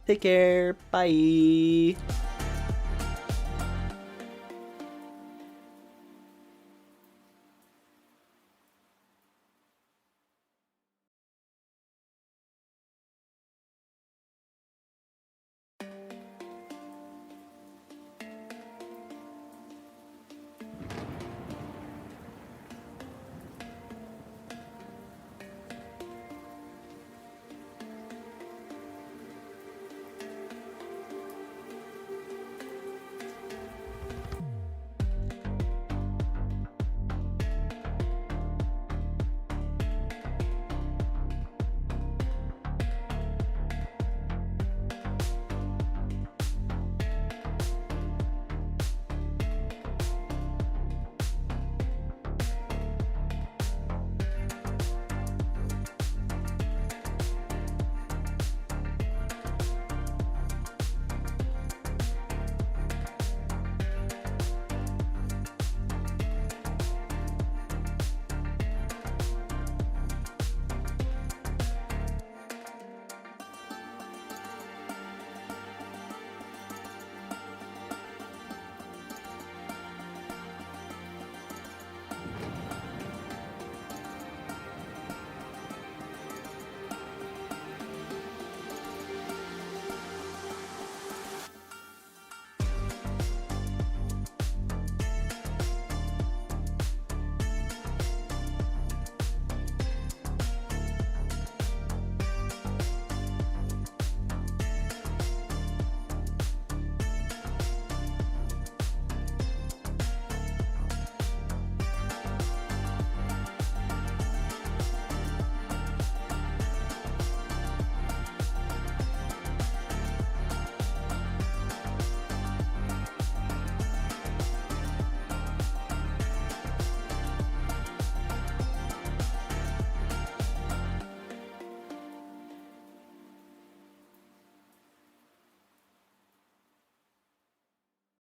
Take care. Bye.